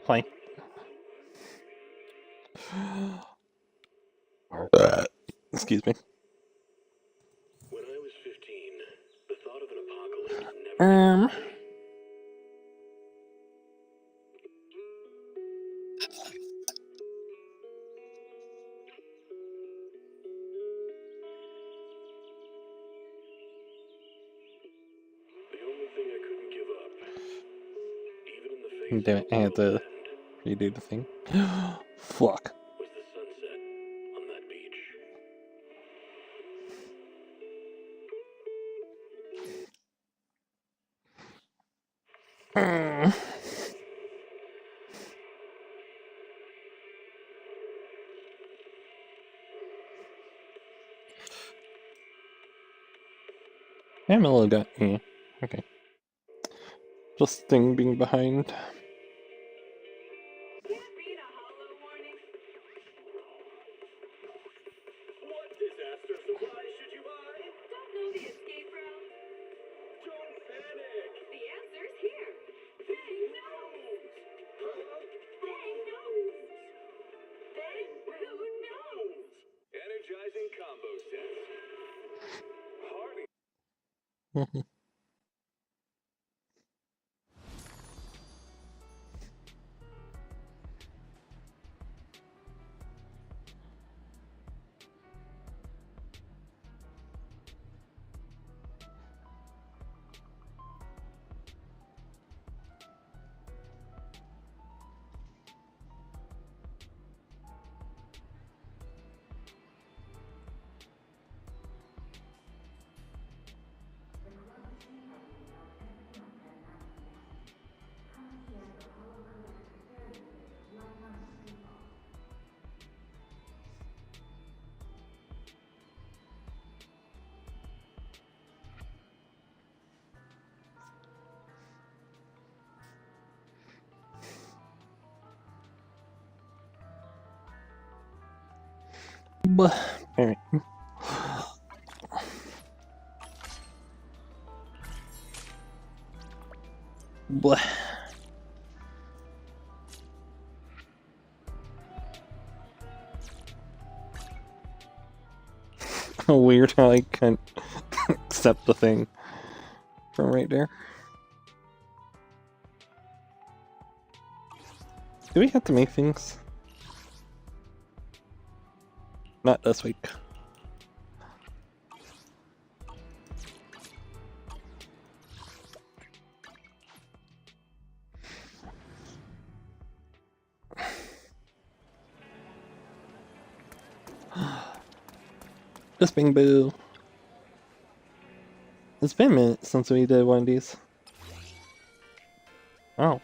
Fine. Excuse me. When I was 15, the thought of an apocalypse never The only thing I couldn't give up, even in the face Damn it, I had to redo the thing. Fuck. was the sunset on that beach. I'm a little guy. Yeah. Okay. Just thing being behind. What disaster supplies should you buy? Don't know the escape route? Don't panic! The answer's here. Bang knows. Bang knows. Bang who knows. Energizing combo sets. Hardy. But alright. But weird how I can't accept the thing from right there. Do we have to make things? Not this week. Just Bing Boo. It's been a minute since we did one of these. Oh.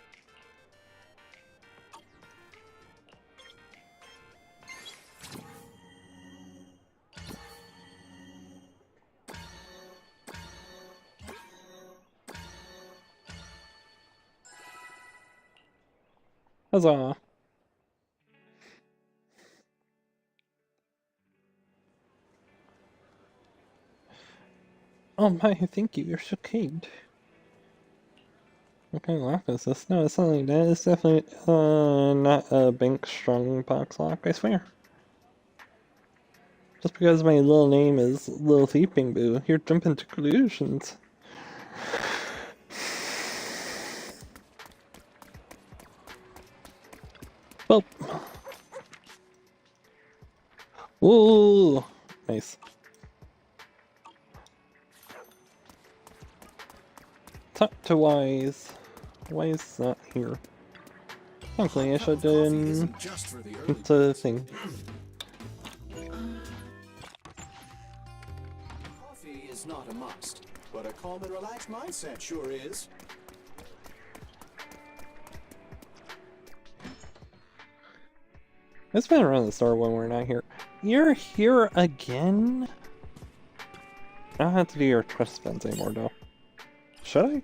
Huzzah. Oh my, thank you, you're so kind. What kind of lock is this? No, it's not like that. It's definitely not a bank strong box lock, I swear. Just because my little name is Little Thief Bing Boo, you're jumping to conclusions. Well. Ooh, nice. Talk to Wise. Wise is not here. Hopefully I should it's a thing. Coffee is not a must, but a calm and relaxed mindset sure is. It's been around the store when we're not here. You're here again? I don't have to do your trust spends anymore though. Should I?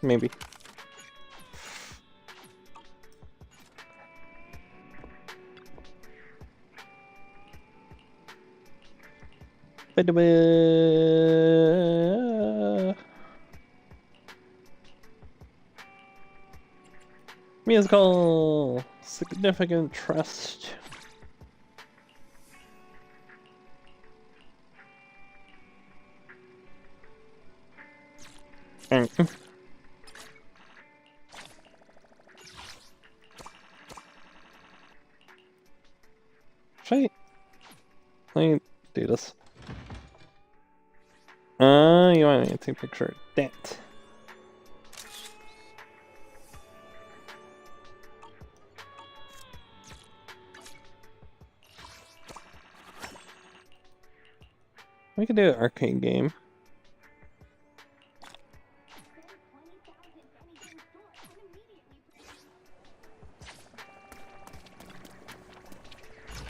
Maybe. Musical! Significant trust. Should let me do this. You want me to take a picture of that? We could do an arcade game.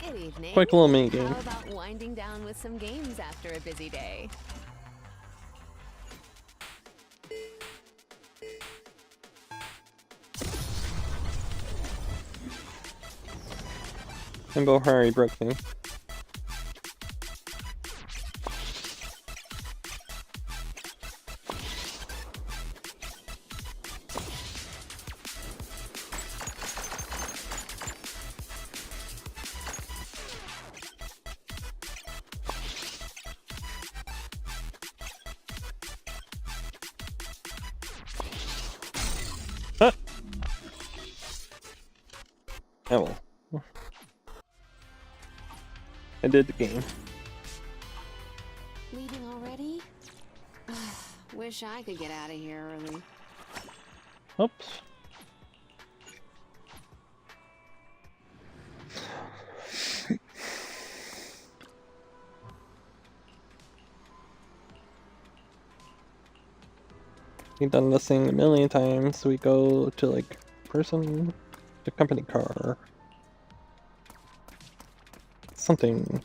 Good evening. Quick little mini game. How about winding down with some games after a busy day? Rainbow Harry broke me. Oh well. I did the game. Leaving already? Wish I could get out of here early. Oops. We've done this thing a million times. We go to like person, the company car, something.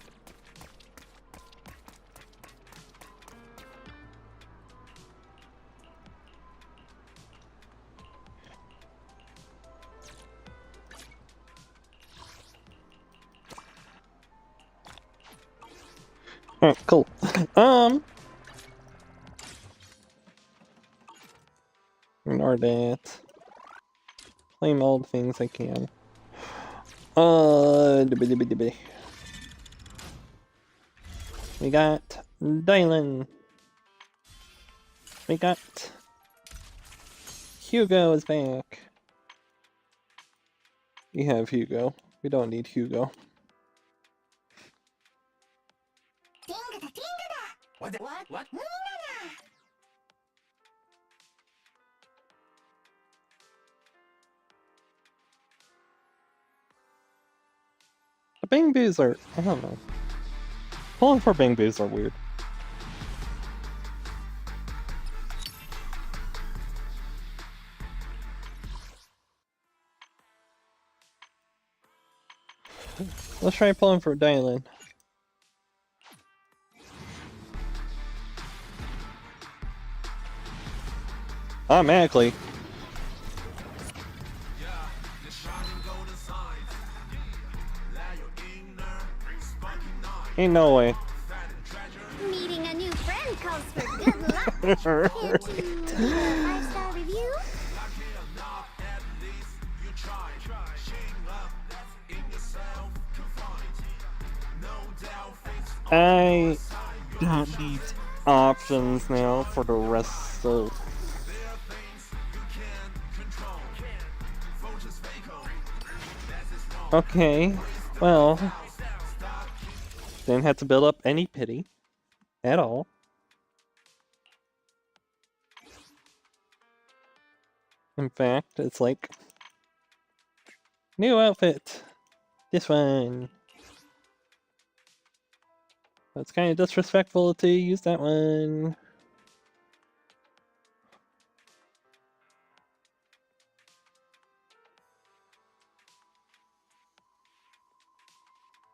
Alright, cool. Ignore that. Claim all the things I can. Dibby. We got Dylan. We got Hugo is back. We have Hugo. We don't need Hugo. What? The Bang Boos are, I don't know. Pulling for Bang Boos are weird. Let's try pulling for Dylan. Automatically. Ain't no way. Meeting a new friend calls for good luck. Care to leave a 5-star review? I don't need options now for the rest of... Okay, well... Didn't have to build up any pity. At all. In fact, it's like... New outfit! This one! That's kind of disrespectful to use that one.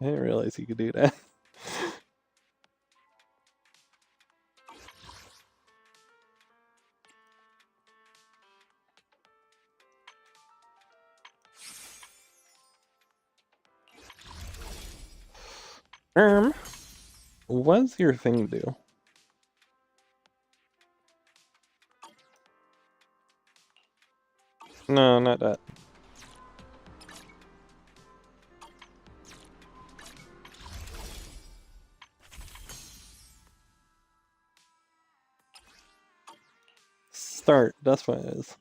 I didn't realize you could do that. What's your thing do? No, not that. start, that's what it is.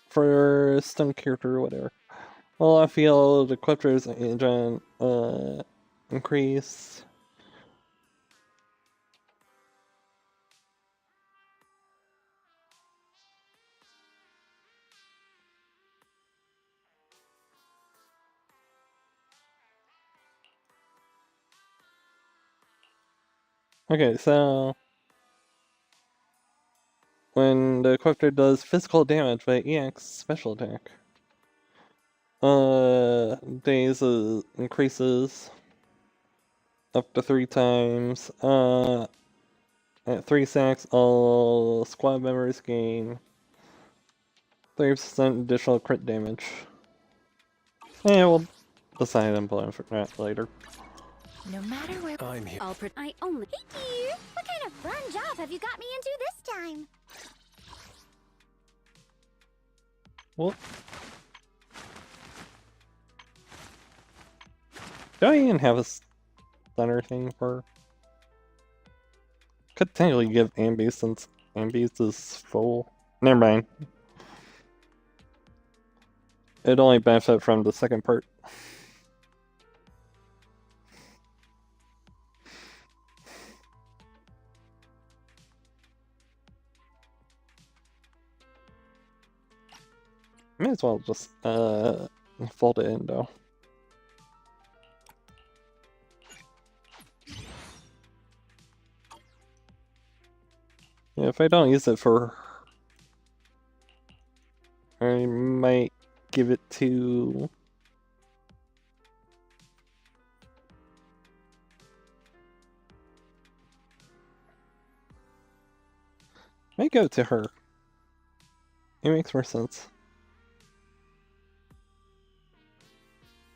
For stun character or whatever. Well, I feel the Equipter's engine increase. Okay, so when the Equipter does physical damage by EX special attack, days increases up to 3 times. At 3 sacks, all squad members gain 30% additional crit damage. Yeah, we'll decide and plan for that later. No matter where I'm here. I only. Hey dear, what kind of fun job have you got me into this time? Well, do I even have a stunner thing for? Could technically give Ambi since Ambi's is full. Never mind. It'd only benefit from the second part. May as well just fold it in though. Yeah, if I don't use it for, I might give it to might go to her. It makes more sense.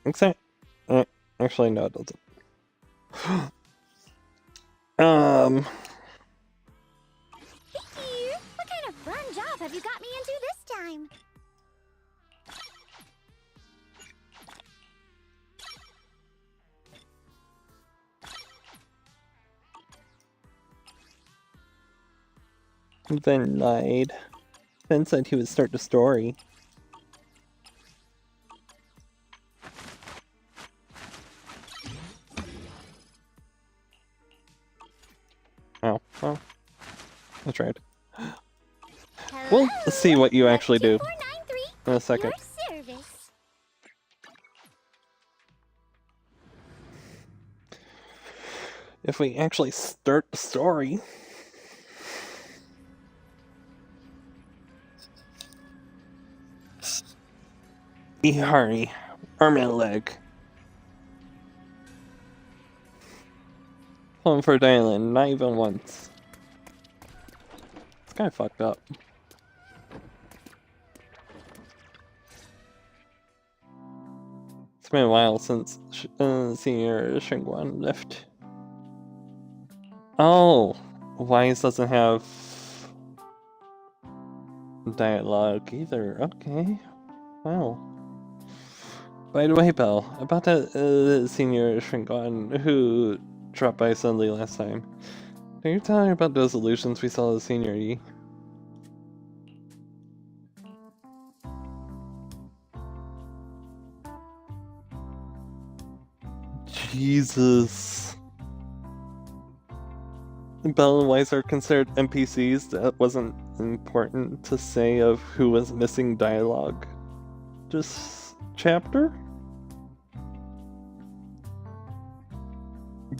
Except, actually no, it doesn't. Hey dear, what kind of fun job have you got me into this time? Ben lied. Ben said he would start the story. Oh, well, that's right. We'll see what you actually do in a second. Your service. If we actually start the story. Ihari, arm leg. Home for Dylan, not even once. It's kind of fucked up. It's been a while since Senior Shingwan left. Oh, Wise doesn't have dialogue either. Okay, wow. By the way, Belle, about that Senior Shingwan who dropped by suddenly last time. Can you tell me about those illusions we saw as Senior E? Jesus. Belle and Weiss are considered NPCs. That wasn't important to say of who was missing dialogue. This chapter?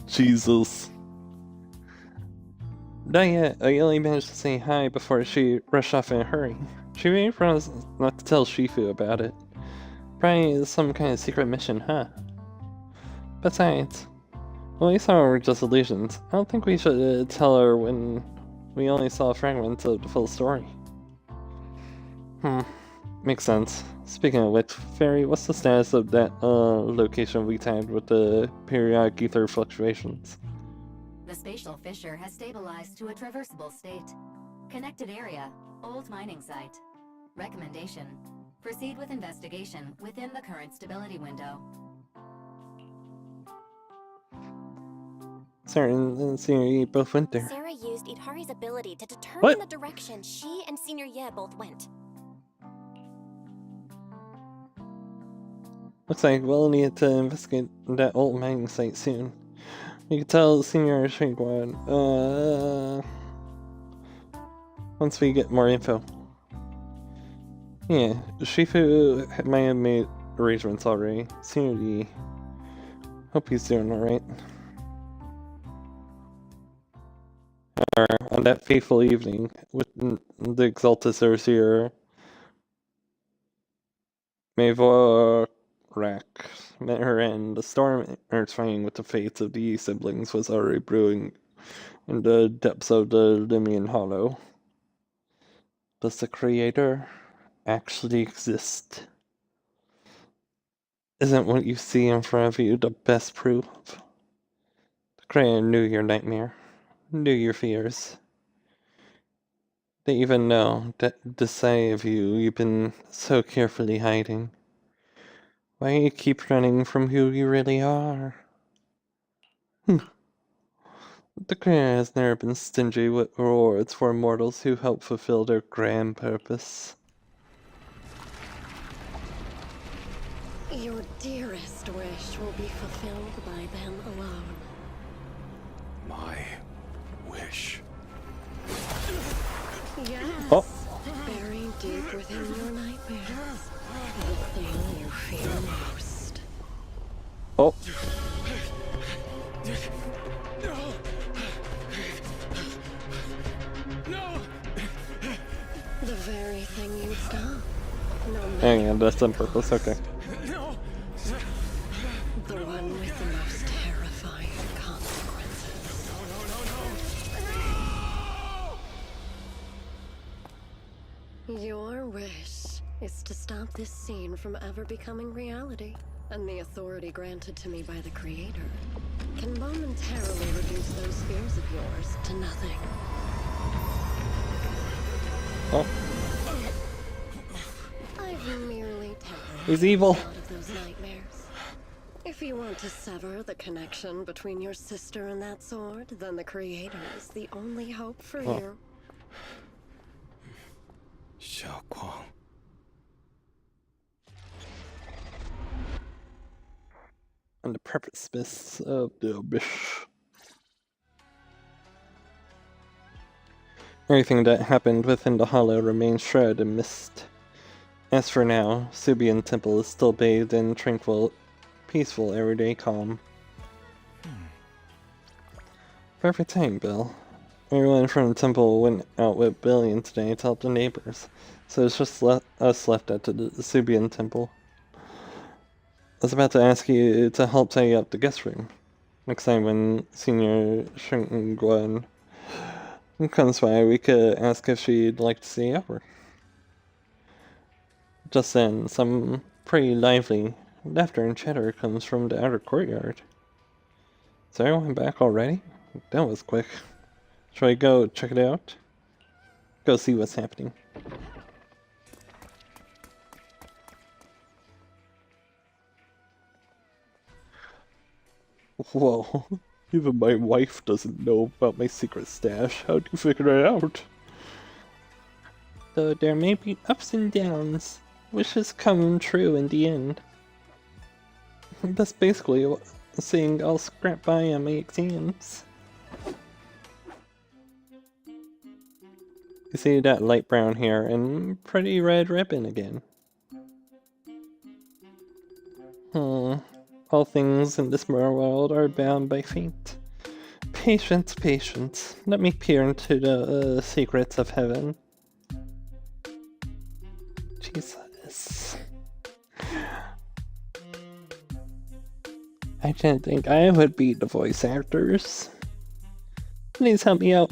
Jesus. Not yet. I only managed to say hi before she rushed off in a hurry. She waited for us not to tell Shifu about it. Probably some kind of secret mission, huh? Besides, well, we saw were just illusions. I don't think we should tell her when we only saw fragments of the full story. Makes sense. Speaking of which, Fairy, what's the status of that location we tagged with the periodic ether fluctuations? The spatial fissure has stabilized to a traversable state. Connected area, old mining site. Recommendation: proceed with investigation within the current stability window. Sarah and Senior Yi both went there. Sarah used Idhari's ability to determine What? the direction she and Senior Ye both went. Looks like we'll need to investigate that old mining site soon. You can tell Senior Shiguan, once we get more info. Yeah, Shifu might have made arrangements already. Senior Yi. Hope he's doing alright. On that fateful evening, with the Exaltus Overseer Mavorak met her end, the storm intertwining with the fates of the Yi siblings was already brewing in the depths of the Limian Hollow. Does the Creator actually exist? Isn't what you see in front of you the best proof? The Creator knew your nightmare, knew your fears. They even know that the side of you you've been so carefully hiding. Why do you keep running from who you really are? The Creator has never been stingy with rewards for mortals who help fulfill their grand purpose. Your dearest wish will be fulfilled by them alone. My wish. Yes. Oh. Buried deep within your nightmares. The thing you fear most. Oh. The very thing you stop. No matter Hang on, that's on purpose, okay. the one with the most terrifying consequences. Your wish is to stop this scene from ever becoming reality, and the authority granted to me by the Creator can momentarily reduce those fears of yours to nothing. Oh, I've merely he's evil. out of those nightmares. If you want to sever the connection between your sister and that sword, then the Creator is the only hope for you. Xiao Guang. And the purpose of the abyss. Everything that happened within the hollow remains shrouded in mist. As for now, Subian Temple is still bathed in tranquil, peaceful everyday calm. Perfect time, Bill. Everyone from the temple went out with Billion today to help the neighbors, so it's just us left at the Subian Temple. I was about to ask you to help tidy up the guest room. Next time when Senior Shiguan comes by, we could ask if she'd like to stay over. Just then, some pretty lively laughter and chatter comes from the outer courtyard. Is everyone back already? That was quick. Shall we go check it out? Go see what's happening. Whoa. Even my wife doesn't know about my secret stash. How'd you figure it out? Though there may be ups and downs, wishes come true in the end. That's basically what saying I'll scrap by on my exams. You see that light brown hair and pretty red ribbon again. All things in this world are bound by fate. Patience, patience. Let me peer into the secrets of heaven. Jesus. I didn't think I would be the voice actors. Please help me out,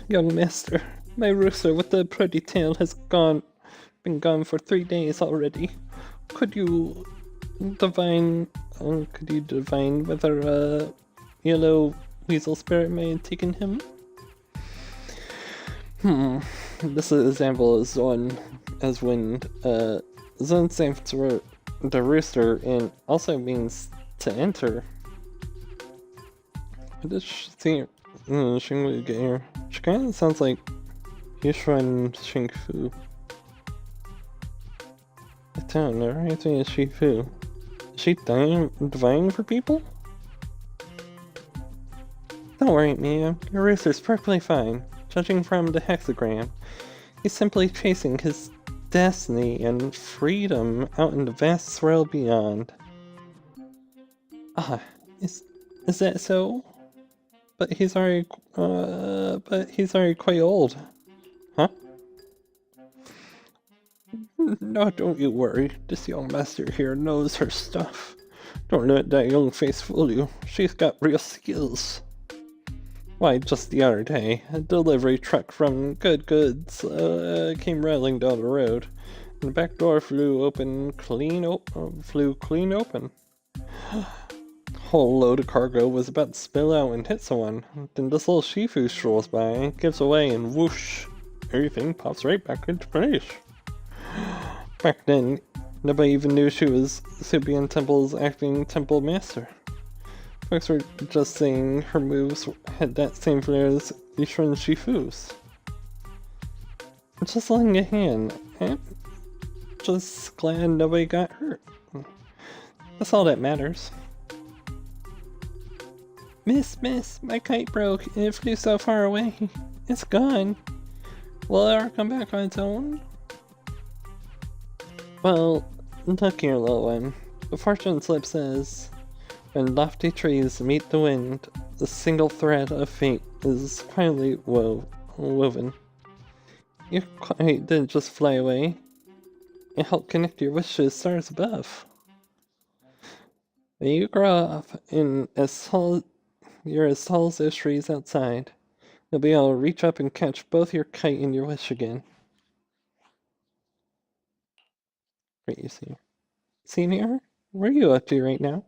young master. My rooster with the pretty tail has been gone for 3 days already. Could you divine whether a yellow weasel spirit may have taken him? This example is one as when zone safe to the rooster and also means to enter. What did she see? Xinglu get here? She kind of sounds like Yushuan Xingfu. The town reminds me of Shifu. Is she divine for people? Don't worry, Mia. Your rooster's perfectly fine. Judging from the hexagram, he's simply chasing his destiny and freedom out in the vast world beyond. Ah, is that so? But he's already quite old. Huh? No, don't you worry. This young master here knows her stuff. Don't let that young face fool you. She's got real skills. Why, just the other day, a delivery truck from Good Goods came rattling down the road, and the back door flew clean open. Whole load of cargo was about to spill out and hit someone. Then this little Shifu strolls by, gives away, and whoosh, everything pops right back into place. Back then, nobody even knew she was Subian Temple's acting temple master. Folks were just saying her moves had that same flair as Yishuan Shifu's. Just lending a hand. I'm just glad nobody got hurt. That's all that matters. Miss, my kite broke and it flew so far away. It's gone. Will it ever come back on its own? Well, look here, little one. The fortune slip says, when lofty trees meet the wind, the single thread of fate is quietly woven. Your kite didn't just fly away. It helped connect your wish to the stars above. When you grow up you're as tall as those trees outside, you'll be able to reach up and catch both your kite and your wish again. Great, you see. Senior, what are you up to right now?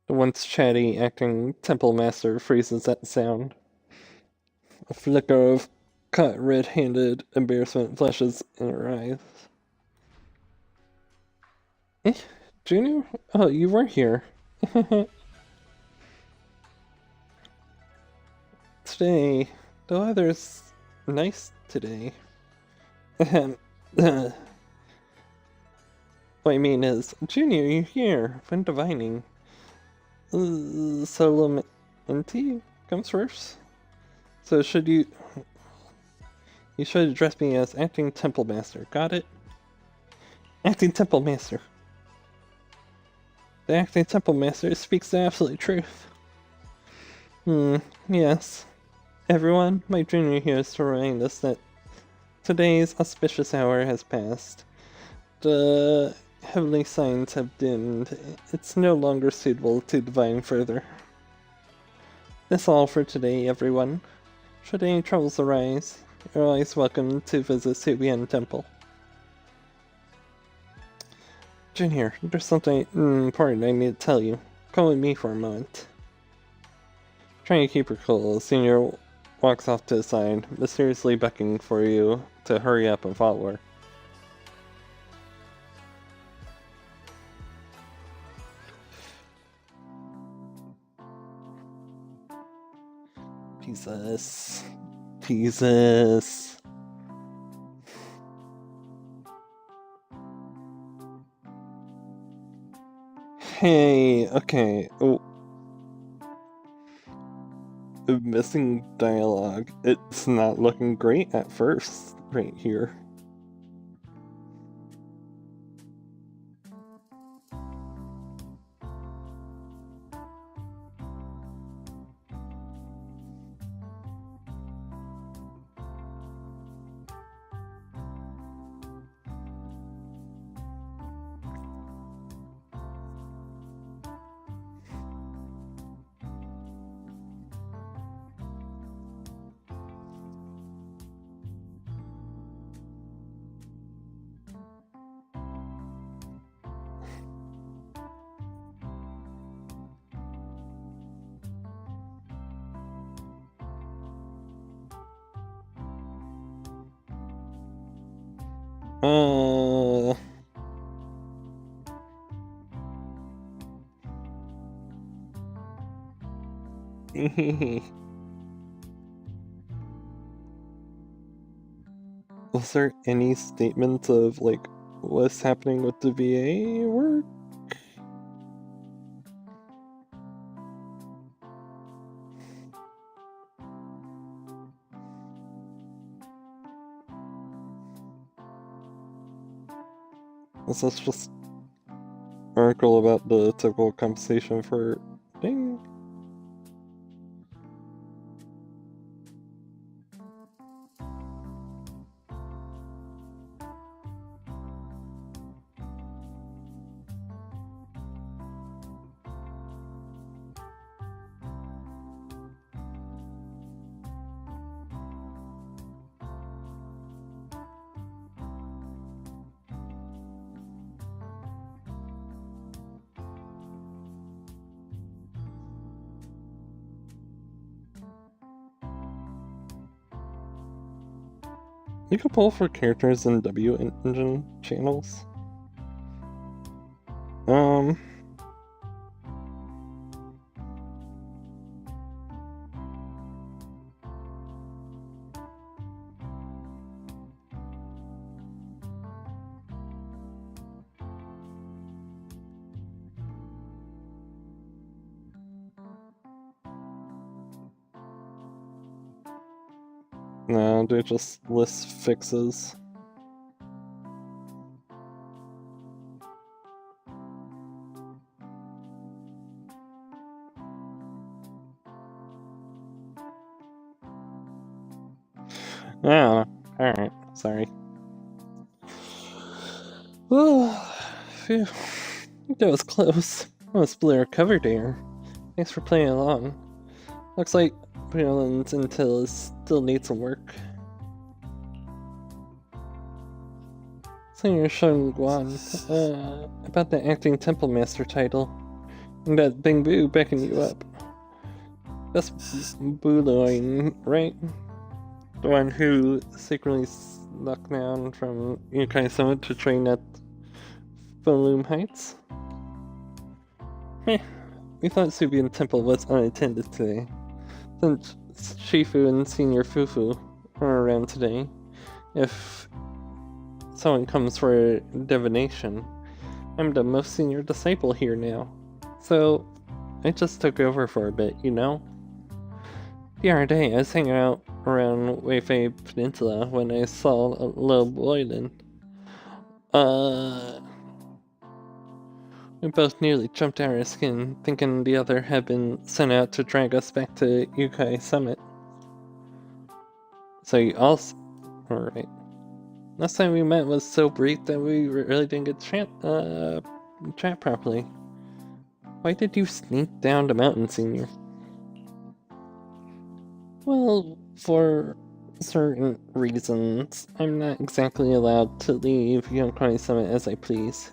The once chatty, acting temple master freezes at the sound. A flicker of caught red-handed embarrassment flashes in her eyes. Eh? Junior? Oh, you were here. Today, the weather's nice today. What I mean is, Junior, you're here. When divining. Solemnity comes first. So you should address me as acting temple master. Got it? Acting temple master. The acting temple master speaks the absolute truth. Yes. Everyone, my junior here is to remind us that today's auspicious hour has passed. The heavenly signs have dimmed. It's no longer suitable to divine further. That's all for today, everyone. Should any troubles arise, you're always welcome to visit Subian Temple. Junior, there's something important I need to tell you. Come with me for a moment. Trying to keep her cool, Senior walks off to the side, mysteriously beckoning for you to hurry up and follow her. Jesus. Hey, okay. Oh. Missing dialogue. It's not looking great at first, right here. Was there any statement of, like, what's happening with the VA work? Was this just article about the typical compensation for ding? You can pull for characters in W engine channels. No, they just list fixes. Ah, alright, sorry. Oh, phew. That was close. Almost blew our cover there. Thanks for playing along. Looks like Breland's intel still needs some work. Senior Shun Guan, about the acting temple master title. And that Bing Boo backing you up. That's Buloin, right? The one who secretly snuck down from Yukai Summit to train at Volume Heights? Heh, we thought Subian Temple was unattended today. Since Shifu and Senior Fufu are around today, if someone comes for divination, I'm the most senior disciple here now. So, I just took over for a bit, you know? The other day, I was hanging out around Weifei Peninsula when I saw a little boy. We both nearly jumped out of our skin, thinking the other had been sent out to drag us back to Yukai Summit. So you also... Alright. Last time we met was so brief that we really didn't get to chat properly. Why did you sneak down the mountain, Senior? Well, for certain reasons, I'm not exactly allowed to leave Yukai Summit as I please.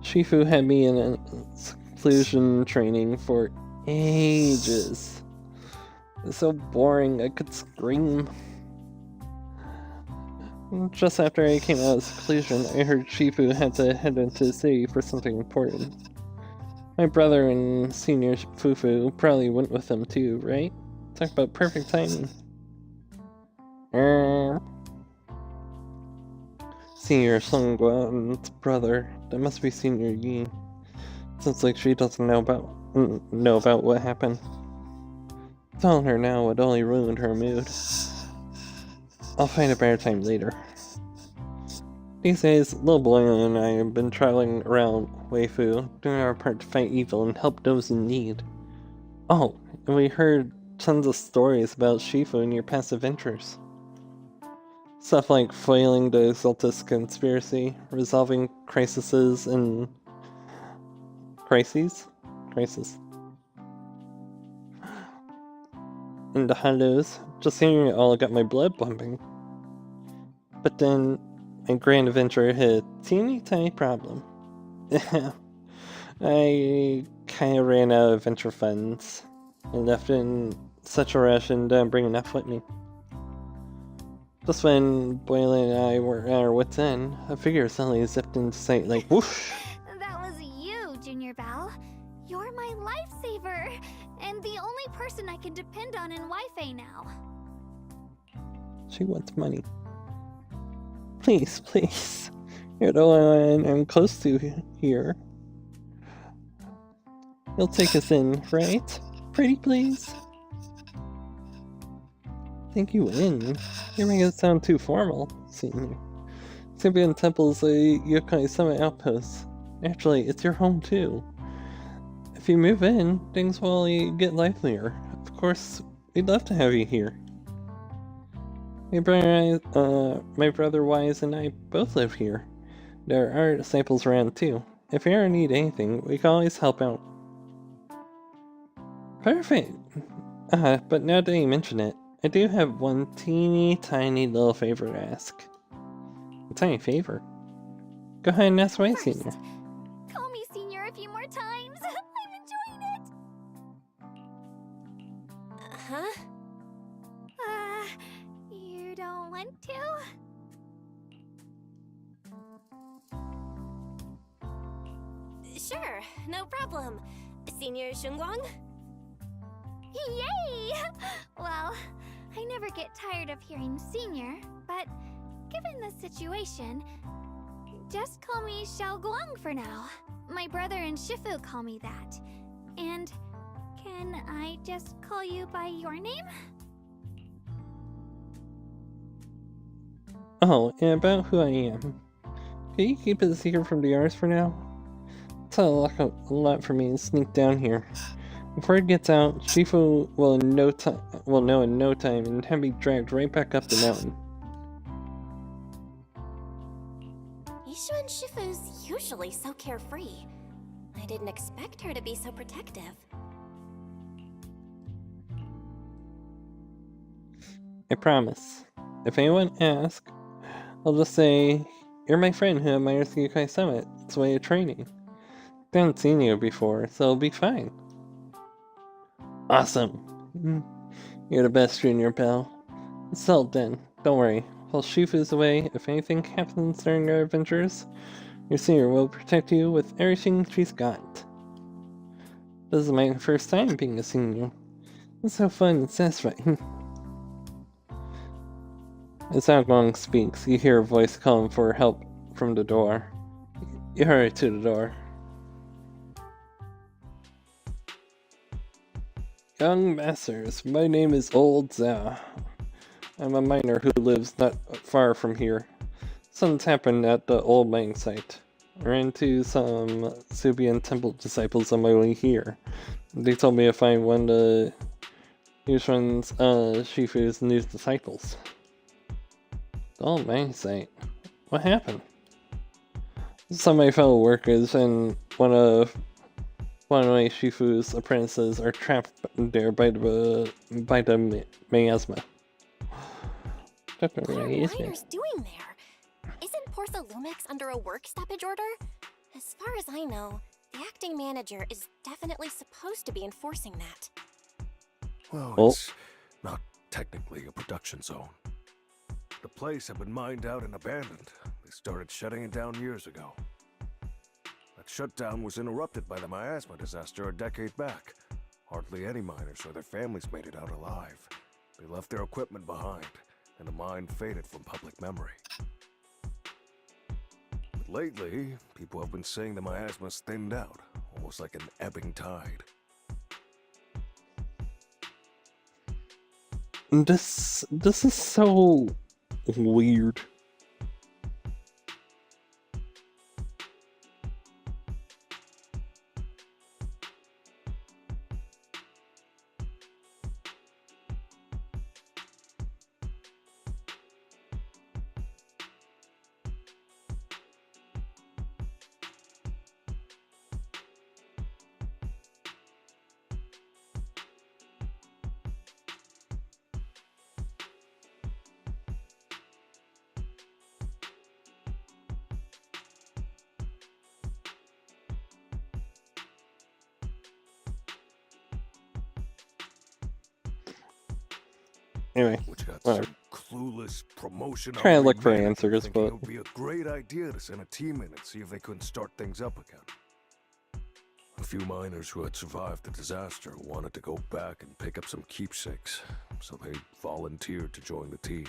Shifu had me in a seclusion training for ages. It's so boring, I could scream. Just after I came out of seclusion, I heard Shifu had to head into the city for something important. My brother and Senior Fufu probably went with him too, right? Talk about perfect timing. Senior Sungguan's brother. That must be Senior Yi. Sounds like she doesn't know about what happened. Telling her now would only ruin her mood. I'll find a better time later. These days, Little Boy and I have been traveling around Weifu, doing our part to fight evil and help those in need. Oh, and we heard tons of stories about Shifu and your past adventures. Stuff like foiling the Exaltus conspiracy, resolving crises in... Crises? In the hollows. Just hearing it all got my blood pumping. But then, my grand adventure hit a teeny tiny problem. I kinda ran out of adventure funds, and left in such a rush and didn't bring enough with me. Just when Boyle and I were at our wits' end, a figure suddenly zipped into sight like whoosh. That was you, Junior Bell. You're my lifesaver, and the only person I can depend on in Wi-Fi now. She wants money. Please, please. You're the one I'm close to here. You'll take us in, right? Pretty please? Think you in? You're making it sound too formal, Senior. Sibian Temple's a yokai summit outpost. Actually, it's your home too. If you move in, things will get livelier. Of course, we'd love to have you here. My brother Wise and I both live here. There are disciples around too. If you ever need anything, we can always help out. Perfect! But now that you mention it, I do have one teeny tiny little favor to ask. A tiny favor? Go ahead and ask away, Senior. Call me Senior a few more times. I'm enjoying it. Huh? You don't want to? Sure, no problem. Senior Shunguang? Yay! Well, I never get tired of hearing Senior, but given the situation, just call me Xiao Guang for now. My brother and Shifu call me that. And can I just call you by your name? Oh, and about who I am. Can you keep it a secret from the others for now? It's a lot for me to sneak down here. If word gets out, Shifu will know in no time and have me dragged right back up the mountain. Yishu and Shifu's usually so carefree. I didn't expect her to be so protective. I promise. If anyone asks, I'll just say, you're my friend who admires the Yokai Summit. It's a way of training. I haven't seen you before, so it'll be fine. Awesome. You're the best, Junior Bell. It's settled then. Don't worry. While Shifu's away, if anything happens during our adventures, your senior will protect you with everything she's got. This is my first time being a senior. It's so fun and satisfying. As Agong speaks, you hear a voice calling for help from the door. You hurry to the door. Young masters, my name is Old Zhao. I'm a miner who lives not far from here. Something's happened at the old mining site. I ran into some Subian Temple disciples on my way here. They told me to find one of Shifu's new disciples. The old mining site? What happened? Some of my fellow workers and one of my Shifu's apprentices are trapped there by the miasma. What are miners doing there? Isn't Porthalumix under a work stoppage order? As far as I know, the acting manager is definitely supposed to be enforcing that. Well, Oh. it's not technically a production zone. The place had been mined out and abandoned. They started shutting it down years ago. That shutdown was interrupted by the miasma disaster a decade back. Hardly any miners or their families made it out alive. They left their equipment behind, and the mine faded from public memory. But lately, people have been saying the miasma's thinned out, almost like an ebbing tide. This is so weird. Anyway, Which got whatever. some clueless promotion. Trying to look for manager answers, thinking but- it would be a great idea to send a team in and see if they couldn't start things up again. A few miners who had survived the disaster wanted to go back and pick up some keepsakes, so they volunteered to join the team.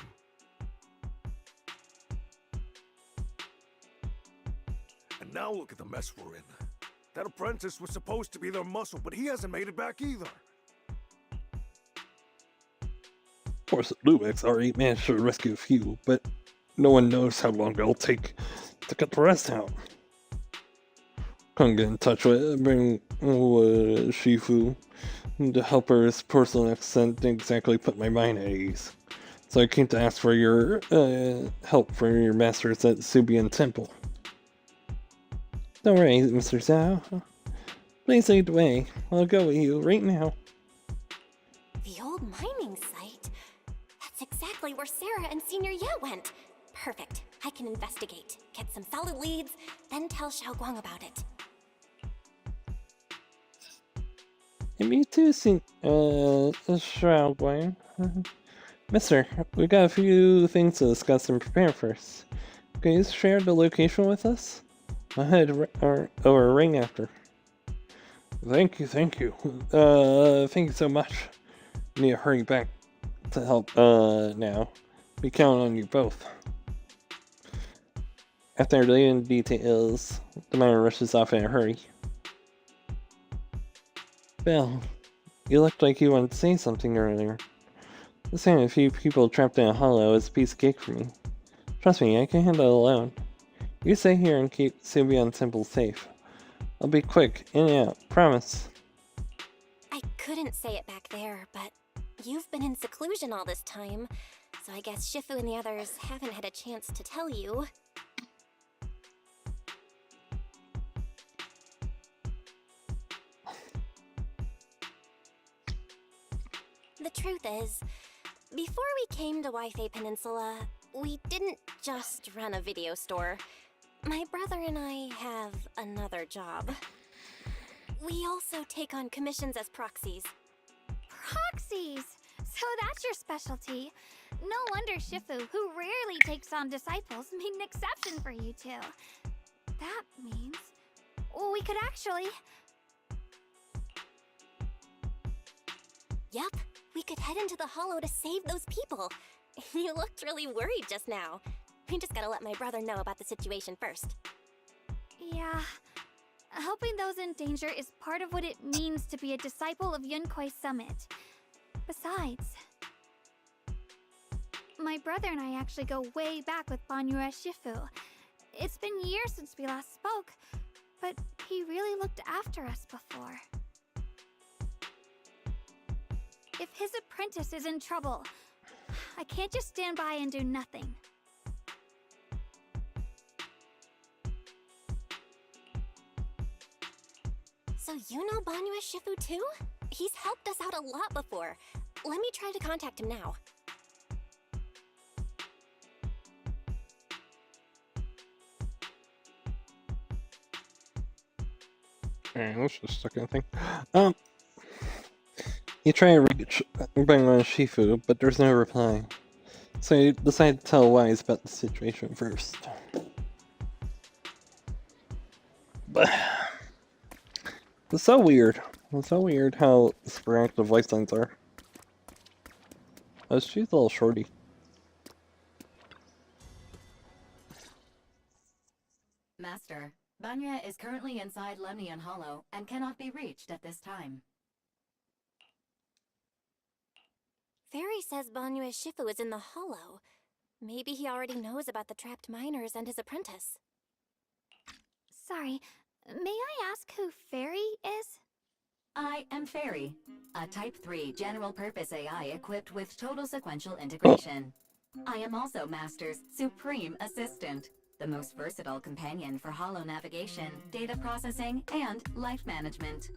And now look at the mess we're in. That apprentice was supposed to be their muscle, but he hasn't made it back either. Of course, Lubex already managed to rescue a few, but no one knows how long it'll take to get the rest out. Couldn't get in touch with Shifu. The helper's personal accent didn't exactly put my mind at ease. So I came to ask for your help from your masters at Subian Temple. Don't worry, Mr. Zhao. Please lead the way. I'll go with you right now. The old mining site? That's exactly where Sarah and Senior Ye went. Perfect. I can investigate, get some solid leads, then tell Xiaoguang about it. And me too, Xiaoguang. Mister, we got a few things to discuss and prepare first. Can you share the location with us? I'll head over ring after. Thank you. Thank you so much. I need to hurry back to help, now. We count on you both. After laying details, the miner rushes off in a hurry. Belle, you looked like you wanted to say something earlier. Just having a few people trapped in a hollow is a piece of cake for me. Trust me, I can handle it alone. You stay here and keep Subian Temple safe. I'll be quick, in and out, promise. I couldn't say it back there, but you've been in seclusion all this time, so I guess Shifu and the others haven't had a chance to tell you. The truth is, before we came to Waifei Peninsula, we didn't just run a video store. My brother and I have another job. We also take on commissions as proxies. Proxies! So that's your specialty. No wonder Shifu, who rarely takes on disciples, made an exception for you two. That means we could actually... Yup, we could head into the hollow to save those people. You looked really worried just now. We just gotta let my brother know about the situation first. Yeah. Helping those in danger is part of what it means to be a disciple of Yunkuei Summit. Besides, my brother and I actually go way back with Banyue Shifu. It's been years since we last spoke, but he really looked after us before. If his apprentice is in trouble, I can't just stand by and do nothing. So you know Banyue Shifu too? He's helped us out a lot before. Let me try to contact him now. Alright, let's just check anything. You try and reach Banyue Shifu, but there's no reply. So you decide to tell Wise about the situation first. But it's so weird. It's so weird how sporadic the voice lines are. Oh, she's a little shorty. Master, Banyue is currently inside Lemnian Hollow and cannot be reached at this time. Fairy says Banyue Shifu is in the hollow. Maybe he already knows about the trapped miners and his apprentice. Sorry, may I ask who Fairy is? I am Fairy, a Type 3 general-purpose AI equipped with total sequential integration. I am also Master's supreme assistant, the most versatile companion for holo navigation, data processing, and life management.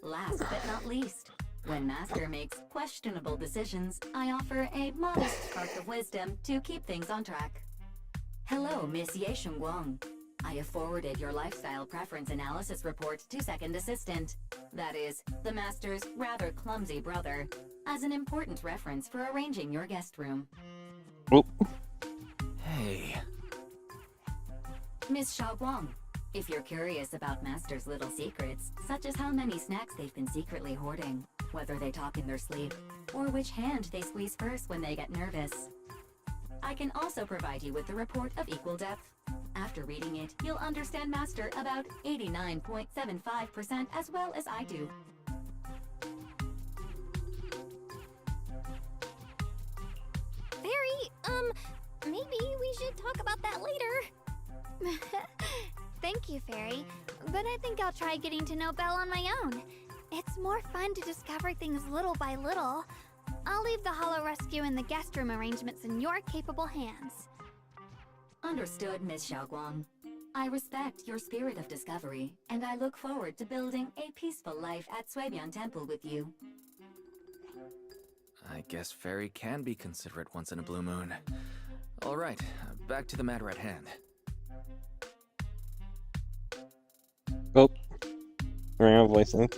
Last but not least, when Master makes questionable decisions, I offer a modest spark of wisdom to keep things on track. Hello, Miss Ye Shengguang. I have forwarded your lifestyle preference analysis report to Second Assistant, that is, the Master's rather clumsy brother, as an important reference for arranging your guest room. Oh. Hey. Miss Xiaoguang, If you're curious about Master's little secrets, such as how many snacks they've been secretly hoarding, whether they talk in their sleep, or which hand they squeeze first when they get nervous, I can also provide you with the report of equal depth. After reading it, you'll understand Master about 89.75% as well as I do. Fairy, maybe we should talk about that later. Thank you, Fairy, but I think I'll try getting to know Belle on my own. It's more fun to discover things little by little. I'll leave the Hollow Rescue and the guest room arrangements in your capable hands. Understood, Miss Xiaoguang. I respect your spirit of discovery, and I look forward to building a peaceful life at Suibian Temple with you. I guess Fairy can be considerate once in a blue moon. Alright, back to the matter at hand. Oh. Ring out voicing.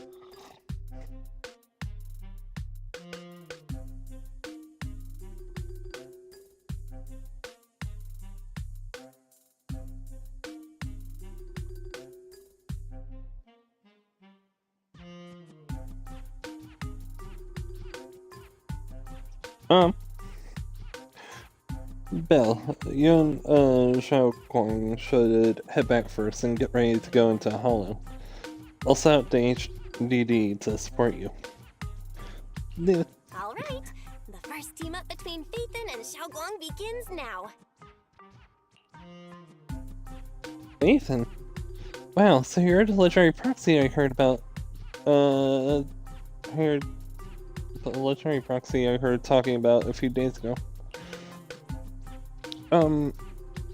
Belle, you and Xiao Guang should head back first and get ready to go into Hollow. I'll set up the HDD to support you. Yeah. Alright, the first team up between Phaethon and Xiaoguang begins now. Nathan? Wow, so you're the legendary proxy I heard about. The legendary proxy I heard talking about a few days ago.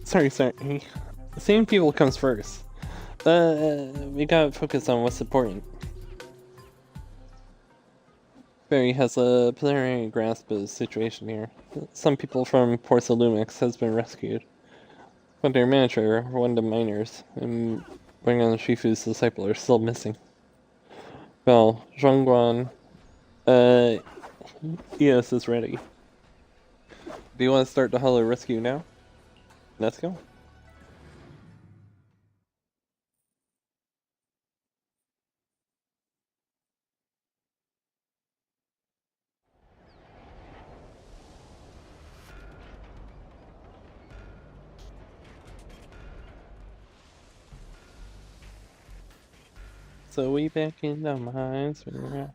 Sorry. Seeing people comes first. We gotta focus on what's important. Barry has a preliminary grasp of the situation here. Some people from Ports of Lumix has been rescued. But their manager, one of the miners, and bringing on Shifu's disciple are still missing. Well, Zhongguan, ES is ready. Do you want to start the Hollow Rescue now? Let's go. So we back in the mines. Were there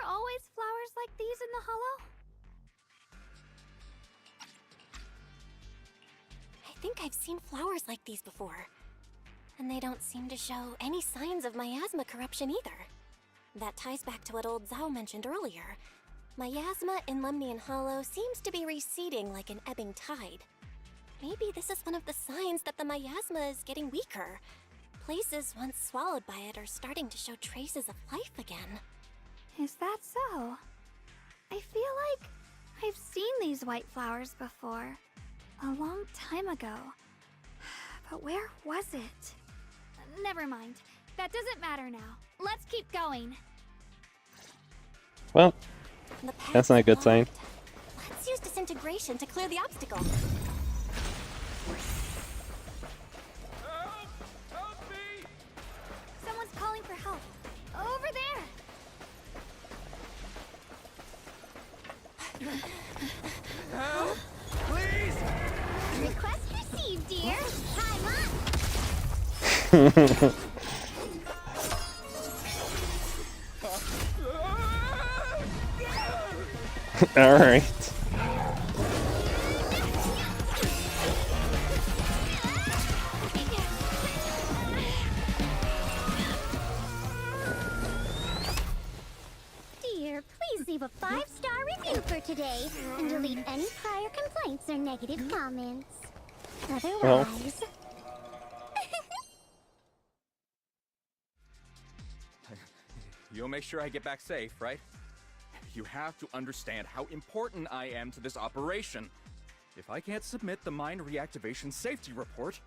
always flowers like these in the Hollow? I think I've seen flowers like these before. And they don't seem to show any signs of miasma corruption either. That ties back to what old Zhao mentioned earlier. Miasma in Lemnian Hollow seems to be receding like an ebbing tide. Maybe this is one of the signs that the miasma is getting weaker. Places once swallowed by it are starting to show traces of life again. Is that so? I feel like I've seen these white flowers before. A long time ago. But where was it? Never mind. That doesn't matter now. Let's keep going. Well, that's not a good sign. Let's use disintegration to clear the obstacle. Someone's calling for help. Over there! Help! Please! Request received, dear. Time up! Alright. Dear, please leave a 5-star review for today and delete any prior complaints or negative comments. Otherwise... You'll make sure I get back safe, right? You have to understand how important I am to this operation. If I can't submit the mine reactivation safety report...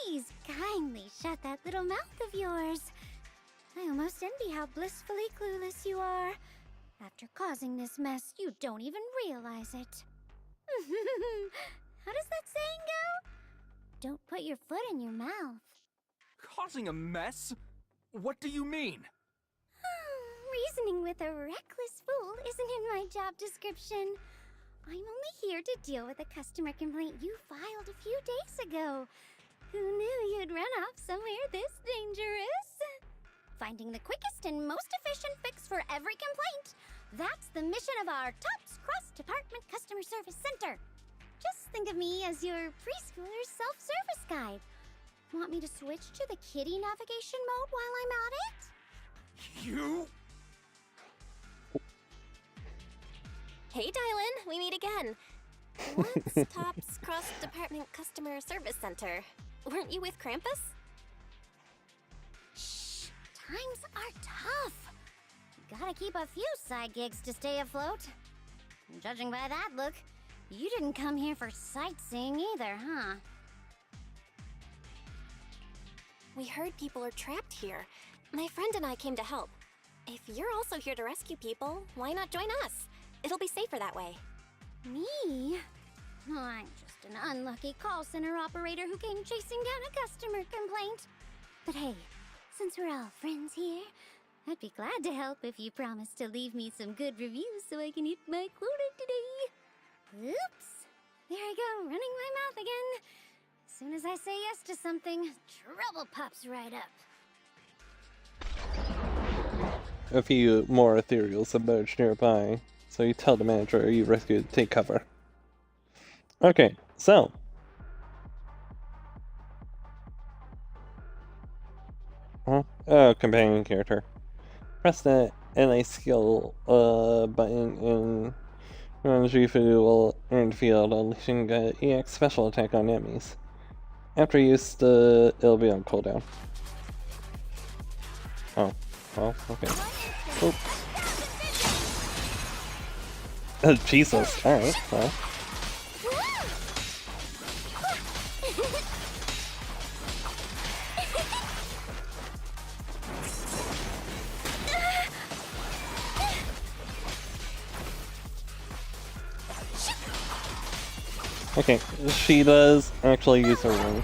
Please kindly shut that little mouth of yours. I almost envy how blissfully clueless you are. After causing this mess, you don't even realize it. How does that saying go? don't put your foot in your mouth. Causing a mess? What do you mean? Reasoning with a reckless fool isn't in my job description. I'm only here to deal with a customer complaint you filed a few days ago. Who knew you'd run off somewhere this dangerous? Finding the quickest and most efficient fix for every complaint. That's the mission of our TOPS Cross-Department Customer Service Center. Just think of me as your preschooler's self-service guide. Want me to switch to the kiddie navigation mode while I'm at it? You? Hey, Dylan, we meet again. What's TOPS Cross-Department Customer Service Center? Weren't you with Krampus? Shh, times are tough. Gotta keep a few side gigs to stay afloat. Judging by that look, you didn't come here for sightseeing either, huh? We heard people are trapped here. My friend and I came to help. If you're also here to rescue people, why not join us? It'll be safer that way. Me? I'm just an unlucky call center operator who came chasing down a customer complaint. But hey, since we're all friends here, I'd be glad to help if you promise to leave me some good reviews so I can hit my quota today. Oops. There I go, running my mouth again. As soon as I say yes to something, trouble pops right up. A few more ethereals emerge nearby, so you tell the manager you rescued to take cover. Okay, so. Oh, companion character. Press the NA skill button and Jifu will enter the field, unleashing an EX special attack on enemies. After use, it'll be on cooldown. Oh, well, okay. Oops. Oh, Jesus, alright, well. Okay, she does actually use her ring.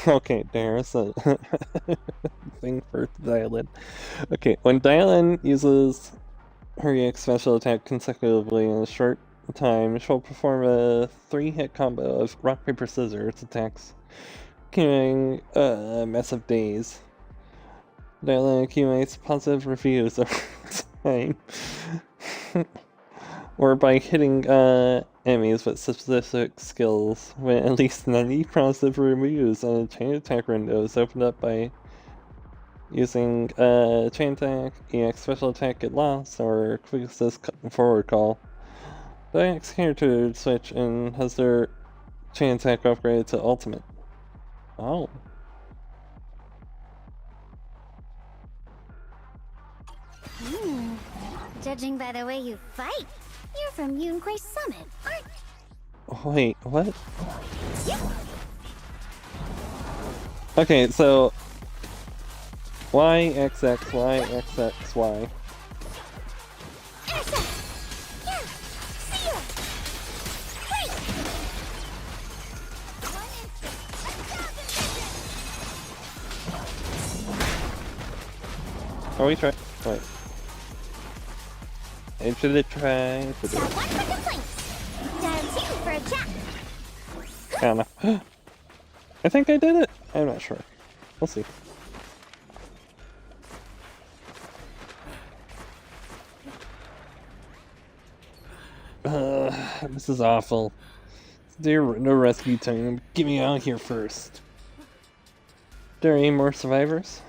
Okay, there's a thing for Dylan. Okay, when Dylan uses her EX special attack consecutively in a short time, she'll perform a 3-hit combo of rock, paper, scissors attacks, carrying massive daze. Dylan accumulates positive reviews over time. Or by hitting enemies with specific skills, when at least 90 positive reviews on a chain attack window is opened up by using chain attack, EX special attack get lost, or quick assist forward call. The EX character switch and has their chain attack upgraded to ultimate. Oh. Judging by the way you fight, you're from Yunquay Summit, aren't you? Wait, what? Okay, so YXXYXXY. Are we trying? Wait. I should have tried to do it. One for complaints. Dial 2 for a chat. I don't know. I think I did it. I'm not sure. We'll see. This is awful. No rescue time. Get me out here first. There any more survivors?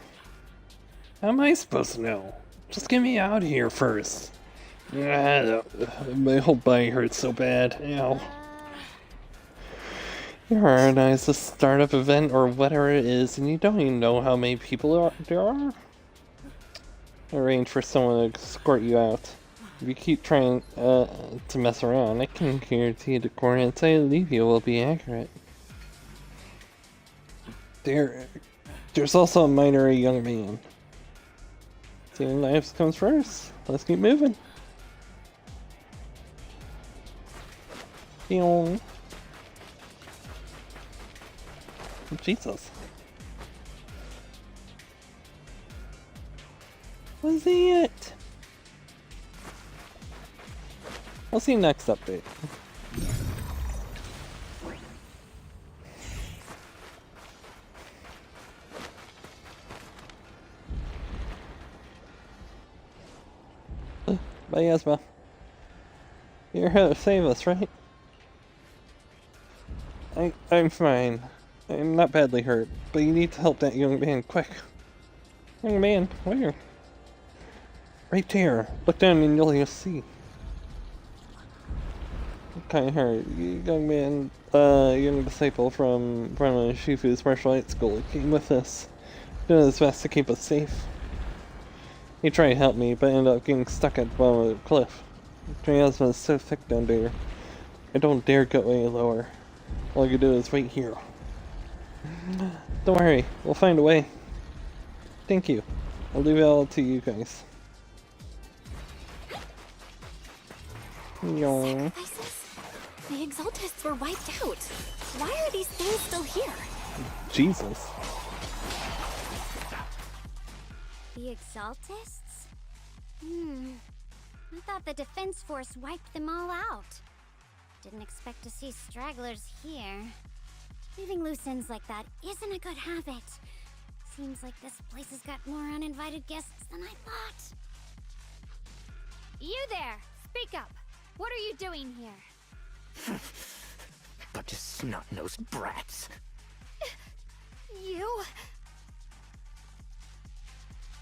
How am I supposed to know? Just get me out here first. My whole body hurts so bad. Ow. You organize a startup event or whatever it is, and you don't even know how many people there are? Arrange for someone to escort you out. If you keep trying to mess around, I can guarantee the coordinates I leave you will be accurate. There's also a minor young man. Saving lives comes first. Let's keep moving. Ew. Jesus. Was he it? We'll see you next update. Bye, Yasma. You're here to save us, right? I'm fine. I'm not badly hurt, but you need to help that young man quick. Young man, where? Right there. Look down and you'll see. Kinda hurt. Young man, young disciple from Shifu's martial arts school. He came with us. Doing his best to keep us safe. He tried to help me, but ended up getting stuck at the bottom of the cliff. Triasma is so thick down there. I don't dare go any lower. All I can do is wait here. Don't worry, we'll find a way. Thank you. I'll leave it all to you guys. Sacrifices? The Exaltists were wiped out. Why are these things still here? Jesus. The Exaltists? I thought the Defense Force wiped them all out. Didn't expect to see stragglers here. Leaving loose ends like that isn't a good habit. Seems like this place has got more uninvited guests than I thought. You there! Speak up! What are you doing here? Bunch of snot-nosed brats. You?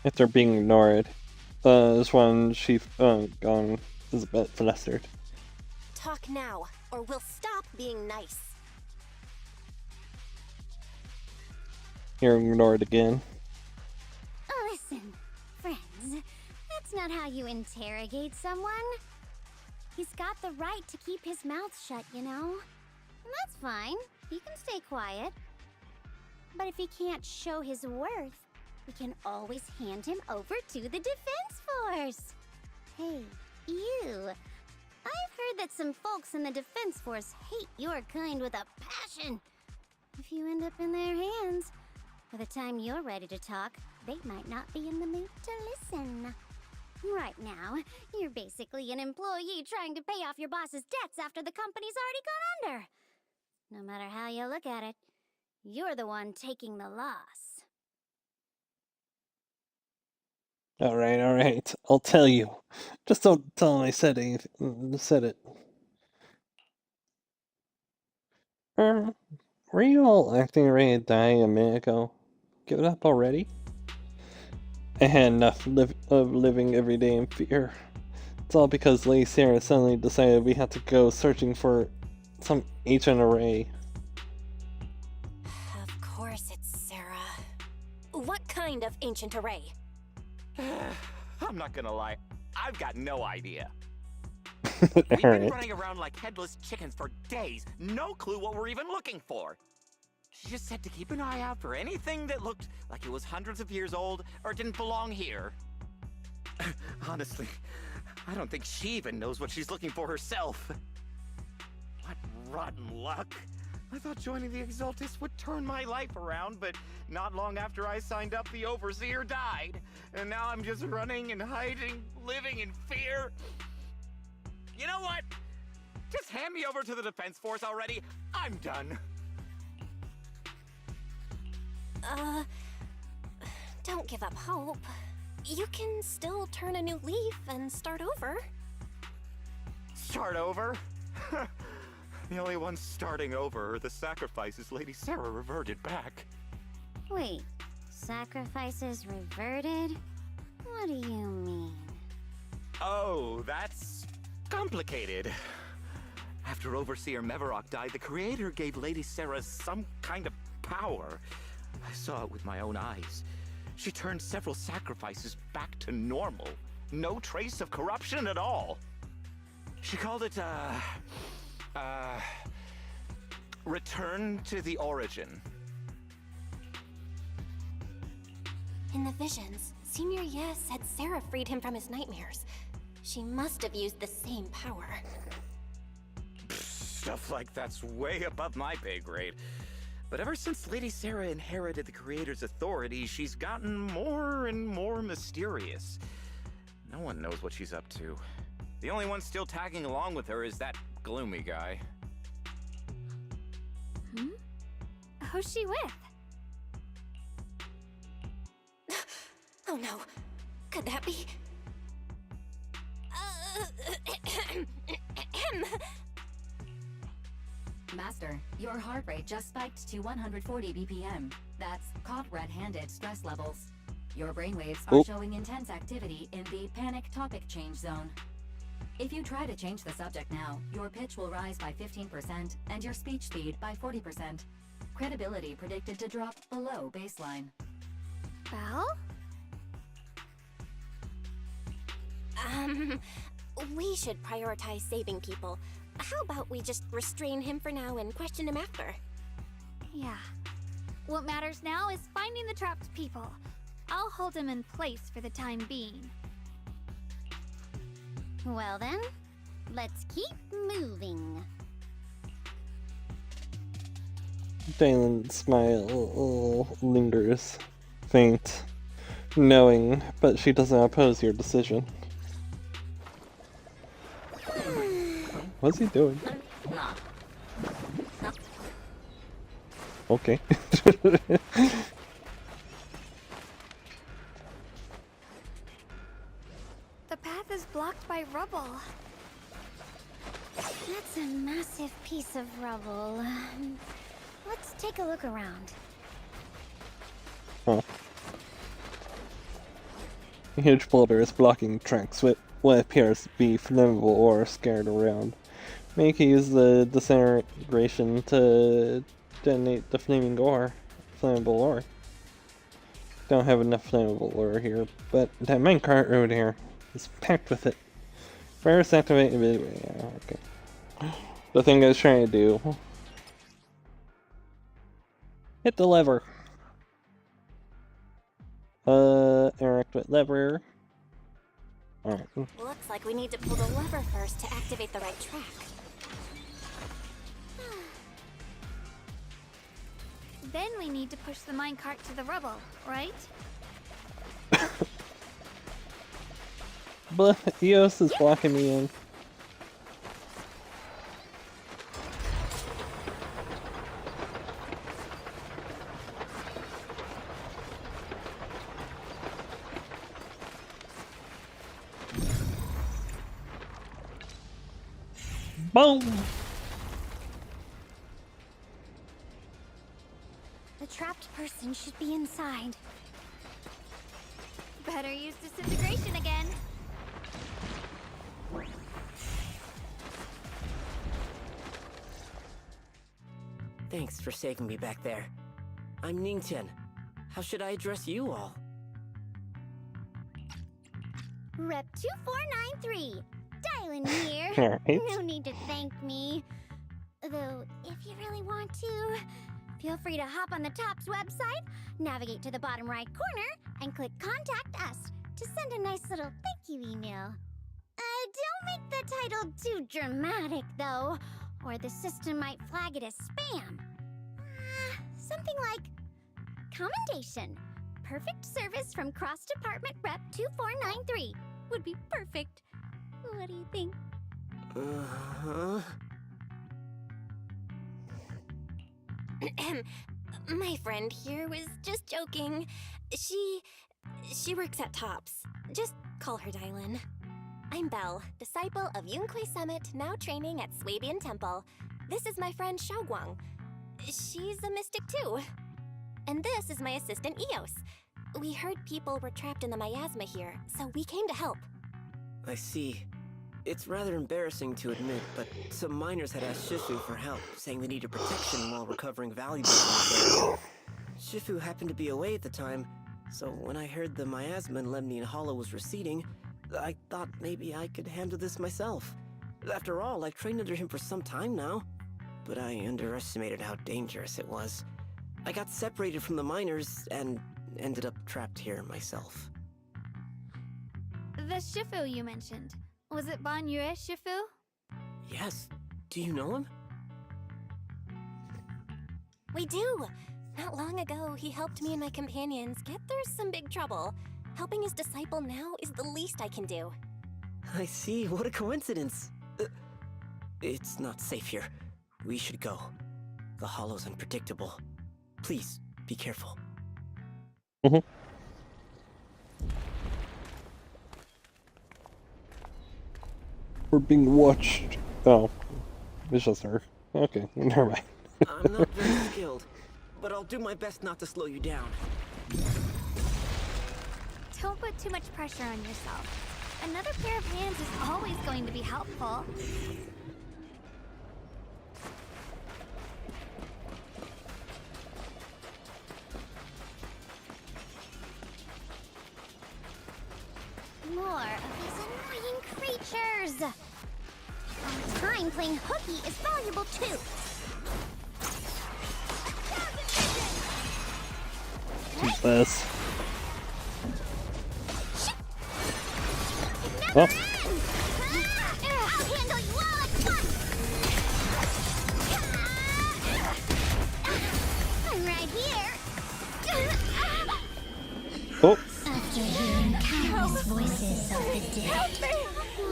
After being ignored, this one she gone is a bit flustered. Talk now, or we'll stop being nice. You're ignored again. Listen, friends, that's not how you interrogate someone. He's got the right to keep his mouth shut, you know? And that's fine. He can stay quiet. But if he can't show his worth, we can always hand him over to the Defense Force. Hey, you. I've heard that some folks in the Defense Force hate your kind with a passion. If you end up in their hands, by the time you're ready to talk, they might not be in the mood to listen. Right now, you're basically an employee trying to pay off your boss's debts after the company's already gone under. No matter how you look at it, you're the one taking the loss. Alright. I'll tell you. Just don't tell him I said it. Were you all acting ready to die a minute ago? Give it up already? I had enough of living every day in fear. It's all because Lady Sarah suddenly decided we had to go searching for some ancient array. Of course it's Sarah. What kind of ancient array? I'm not gonna lie, I've got no idea. We've been running around like headless chickens for days, no clue what we're even looking for. She just said to keep an eye out for anything that looked like it was hundreds of years old or didn't belong here. Honestly, I don't think she even knows what she's looking for herself. What rotten luck. I thought joining the Exaltists would turn my life around, but not long after I signed up, the Overseer died. And now I'm just running and hiding, living in fear. You know what? Just hand me over to the Defense Force already. I'm done. Don't give up hope. You can still turn a new leaf and start over. Start over? The only ones starting over are the sacrifices Lady Sarah reverted back. Wait, sacrifices reverted? What do you mean? Oh, that's complicated. After Overseer Mevarok died, the Creator gave Lady Sarah some kind of power. I saw it with my own eyes. She turned several sacrifices back to normal. No trace of corruption at all. She called it, return to the origin. In the visions, Senior Ye said Sarah freed him from his nightmares. She must have used the same power. Stuff like that's way above my pay grade. But ever since Lady Sarah inherited the Creator's authority, she's gotten more and more mysterious. No one knows what she's up to. The only one still tagging along with her is that gloomy guy. Hmm? Who's she with? Oh no. Could that be? Master, your heart rate just spiked to 140 BPM. That's caught red-handed stress levels. Your brainwaves are showing intense activity in the panic topic change zone. If you try to change the subject now, your pitch will rise by 15% and your speech speed by 40%. Credibility predicted to drop below baseline. Belle? We should prioritize saving people. How about we just restrain him for now and question him after? Yeah. What matters now is finding the trapped people. I'll hold him in place for the time being. Well then, let's keep moving. Dylan's smile lingers, faint, knowing, but she doesn't oppose your decision. What's he doing? Okay. The path is blocked by rubble. That's a massive piece of rubble. Let's take a look around. Huh. A huge boulder is blocking tracks with what appears to be flammable ore scattered around. Maybe you can use the disintegration to detonate the flammable ore. Don't have enough flammable ore here, but that minecart road here is packed with it. First activate yeah, okay. The thing I was trying to do. Hit the lever. Interact with lever. Alright. Looks like we need to pull the lever first to activate the right track. Then we need to push the minecart to the rubble, right? But EOS is blocking me in. Boom! The trapped person should be inside. Better use disintegration again. Thanks for saving me back there. I'm Ningtian. How should I address you all? Rep 2493. Dylan here. Alright. No need to thank me. Though, if you really want to, feel free to hop on the TOPS website, navigate to the bottom right corner, and click Contact Us to send a nice little thank you email. Don't make the title too dramatic, though, or the system might flag it as spam. Something like, Commendation. Perfect service from Cross Department Rep 2493 would be perfect. What do you think? My friend here was just joking. She works at TOPS. Just call her Dylan. I'm Belle, disciple of Yunque Summit, now training at Swabian Temple. This is my friend Xiaoguang. She's a mystic too. And this is my assistant Eos. We heard people were trapped in the miasma here, so we came to help. I see. It's rather embarrassing to admit, but some miners had asked Shifu for help, saying they needed protection while recovering valuables in the area. Shifu happened to be away at the time, so when I heard the miasma in Lemnian Hollow was receding, I thought maybe I could handle this myself. After all, I've trained under him for some time now. But I underestimated how dangerous it was. I got separated from the miners and ended up trapped here myself. The Shifu you mentioned. Was it Ban Yue Shifu? Yes. Do you know him? We do! Not long ago, he helped me and my companions get through some big trouble. Helping his disciple now is the least I can do. I see. What a coincidence. It's not safe here. We should go. The hollow's unpredictable. Please, be careful. Mm-hmm. We're being watched. Oh, it's just her. Okay, never mind. I'm not very skilled, but I'll do my best not to slow you down. Don't put too much pressure on yourself. Another pair of hands is always going to be helpful. More of these annoying creatures! Our time playing hooky is valuable too! What's this? Oh. I'll handle you all at once! I'm right here! Oh. After hearing countless voices of the dead,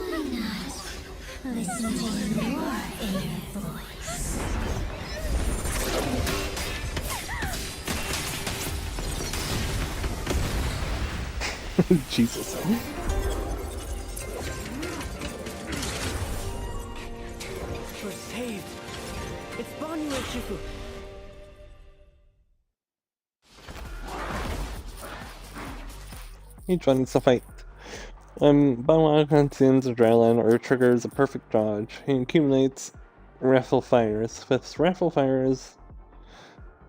why not listen to your inner voice? Jesus. We're saved. It's Banyu and Shifu. He joins the fight. Banwa consumes adrenaline or triggers a perfect dodge. He accumulates raffle fires. With raffle fires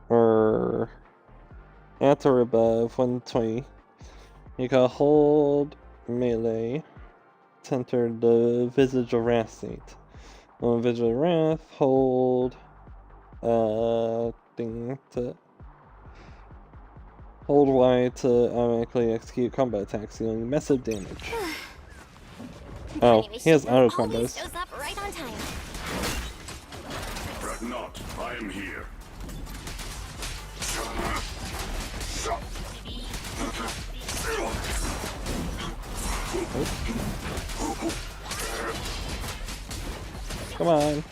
or at or above 120, you can hold melee to enter the Visage of Wrath state. On Visage of Wrath, hold thing to hold Y to automatically execute combat attacks, dealing massive damage. Oh, he has auto combos. Shows up right on time. Fret not, I am here. Come on.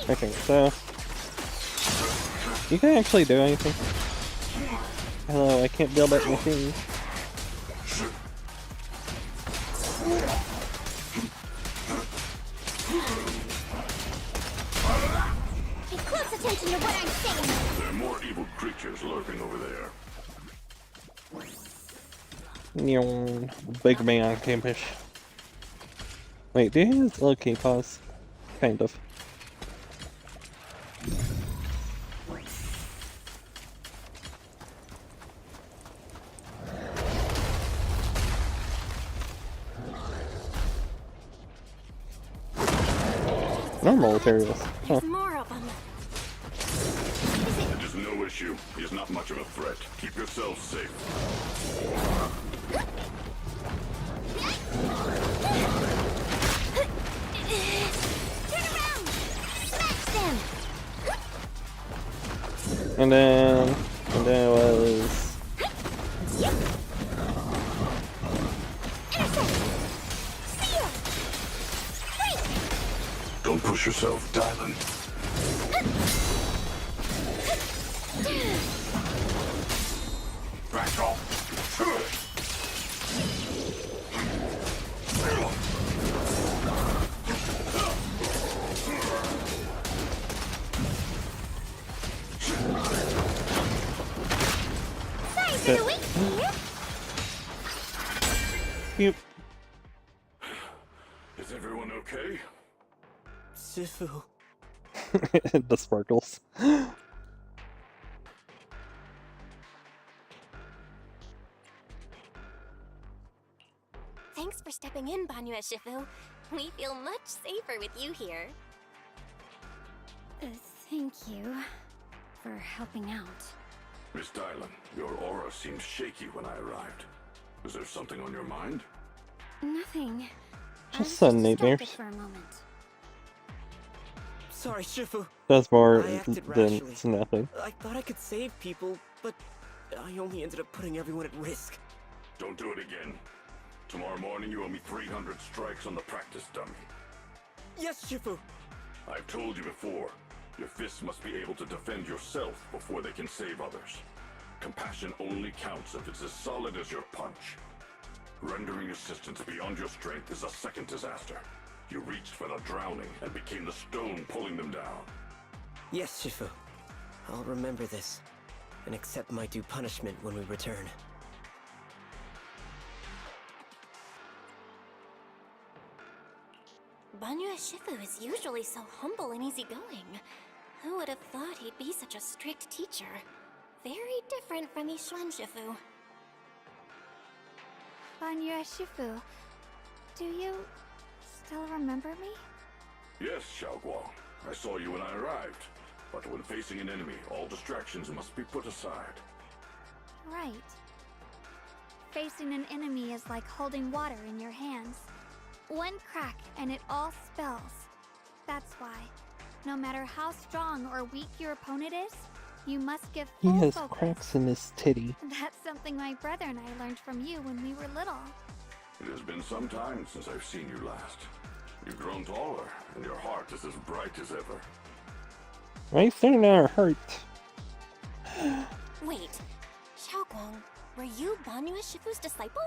Okay, so you can actually do anything. Hello, I can't build up my thing. Pay close attention to what I'm saying! There are more evil creatures lurking over there. Big man campish. Wait, do you have okay pause? Kind of. Normal materials. Huh. There's more of them. It is no issue. He is not much of a threat. Keep yourselves safe. Turn around! Smash them! And then it was Don't push yourself, Dylan. Back off. Sorry for the wait here! Yep. Is everyone okay? Shifu. The sparkles. Thanks for stepping in, Banyu and Shifu. We feel much safer with you here. Thank you for helping out. Miss Dylan, your aura seemed shaky when I arrived. Is there something on your mind? Nothing. Just some nightmares. For a moment. Sorry, Shifu. That's more I acted than rashly. nothing. I thought I could save people, but I only ended up putting everyone at risk. Don't do it again. Tomorrow morning you owe me 300 strikes on the practice dummy. Yes, Shifu. I've told you before, your fists must be able to defend yourself before they can save others. Compassion only counts if it's as solid as your punch. Rendering assistance beyond your strength is a second disaster. You reached for the drowning and became the stone pulling them down. Yes, Shifu. I'll remember this and accept my due punishment when we return. Banyue Shifu is usually so humble and easygoing. Who would have thought he'd be such a strict teacher? Very different from Yishuan Shifu. Banyue Shifu, do you still remember me? Yes, Xiaoguang. I saw you when I arrived. But when facing an enemy, all distractions must be put aside. Right. Facing an enemy is like holding water in your hands. One crack and it all spills. That's why, no matter how strong or weak your opponent is, you must give He full has focus. cracks in his titty. That's something my brother and I learned from you when we were little. It has been some time since I've seen you last. You've grown taller, and your heart is as bright as ever. Right there now hurt. Wait, Xiaoguang, were you Banyue Shifu's disciple?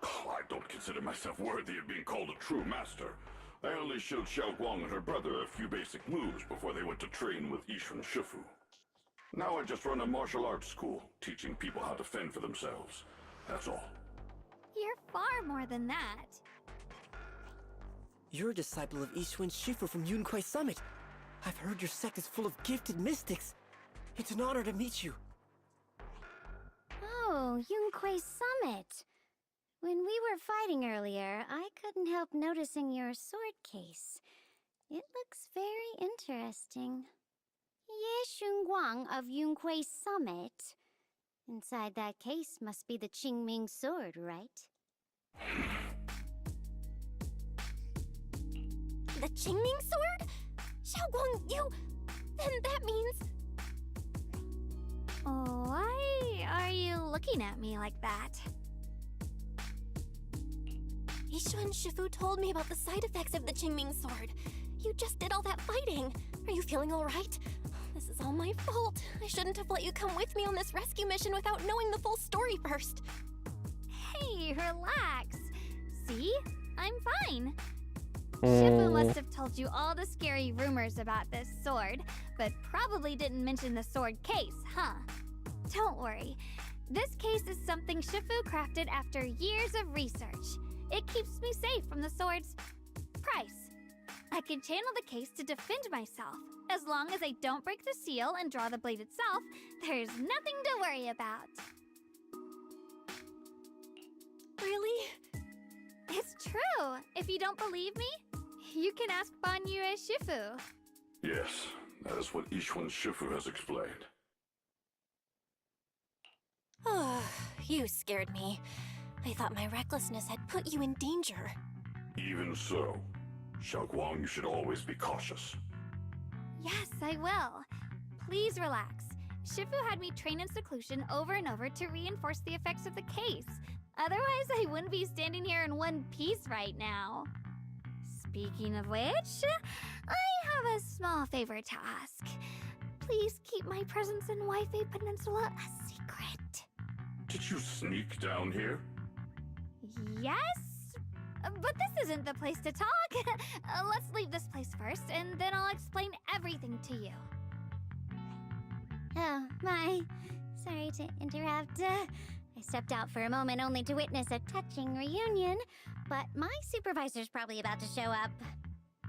Oh, I don't consider myself worthy of being called a true master. I only showed Xiaoguang and her brother a few basic moves before they went to train with Yishuan Shifu. Now I just run a martial arts school, teaching people how to fend for themselves. That's all. You're far more than that. You're a disciple of Yishuan Shifu from Yunquai Summit. I've heard your sect is full of gifted mystics. It's an honor to meet you. Oh, Yunquai Summit. When we were fighting earlier, I couldn't help noticing your sword case. It looks very interesting. Ye Shunguang of Yunquai Summit. Inside that case must be the Qingming sword, right? The Qingming sword? Xiaoguang, you... Then that means... Why are you looking at me like that? Yishuan Shifu told me about the side effects of the Qingming sword. You just did all that fighting. Are you feeling alright? This is all my fault. I shouldn't have let you come with me on this rescue mission without knowing the full story first. Hey, relax. See? I'm fine. Shifu must have told you all the scary rumors about this sword, but probably didn't mention the sword case, huh? Don't worry. This case is something Shifu crafted after years of research. It keeps me safe from the sword's price. I can channel the case to defend myself. As long as I don't break the seal and draw the blade itself, there's nothing to worry about. Really? It's true. If you don't believe me, you can ask Banyue Shifu. Yes, that is what Yishuan Shifu has explained. Oh, you scared me. I thought my recklessness had put you in danger. Even so, Xiaoguang, you should always be cautious. Yes, I will. Please relax. Shifu had me train in seclusion over and over to reinforce the effects of the case. Otherwise, I wouldn't be standing here in one piece right now. Speaking of which, I have a small favor to ask. Please keep my presence in Wi-Fi Peninsula a secret. Did you sneak down here? Yes? But this isn't the place to talk. Let's leave this place first, and then I'll explain everything to you. Oh, my. Sorry to interrupt. I stepped out for a moment only to witness a touching reunion, but my supervisor's probably about to show up.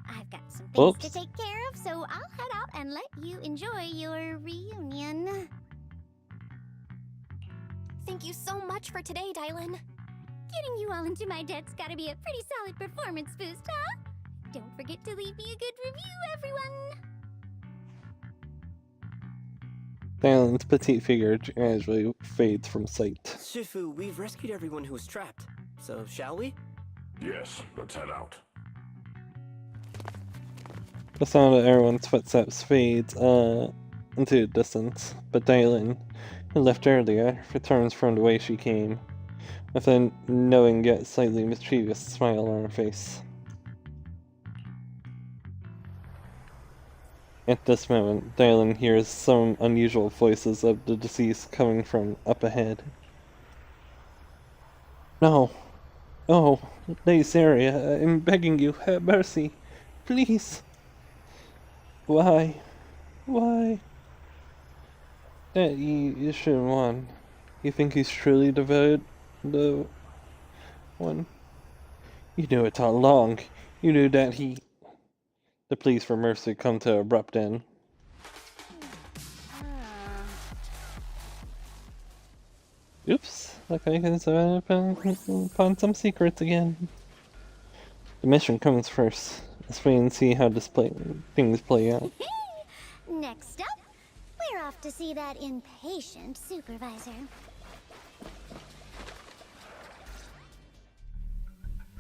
I've got some things to take care of, so I'll head out and let you enjoy your reunion. Thank you so much for today, Dylan. Getting you all into my debt's gotta be a pretty solid performance boost, huh? Don't forget to leave me a good review, everyone! Dylan's petite figure gradually fades from sight. Shifu, we've rescued everyone who was trapped. So, shall we? Yes, let's head out. The sound of everyone's footsteps fades into the distance, but Dylan, who left earlier, returns from the way she came, with a knowing yet slightly mischievous smile on her face. At this moment, Dylan hears some unusual voices of the deceased coming from up ahead. No. Oh, Lazaria, I'm begging you, have mercy. Please. Why? Why? That you shouldn't want. You think he's truly the one? You knew it all along. You knew that he... The pleas for mercy come to abrupt end. Oops, look like I can find some secrets again. The mission comes first. Let's wait and see how things play out. Next up, we're off to see that impatient supervisor.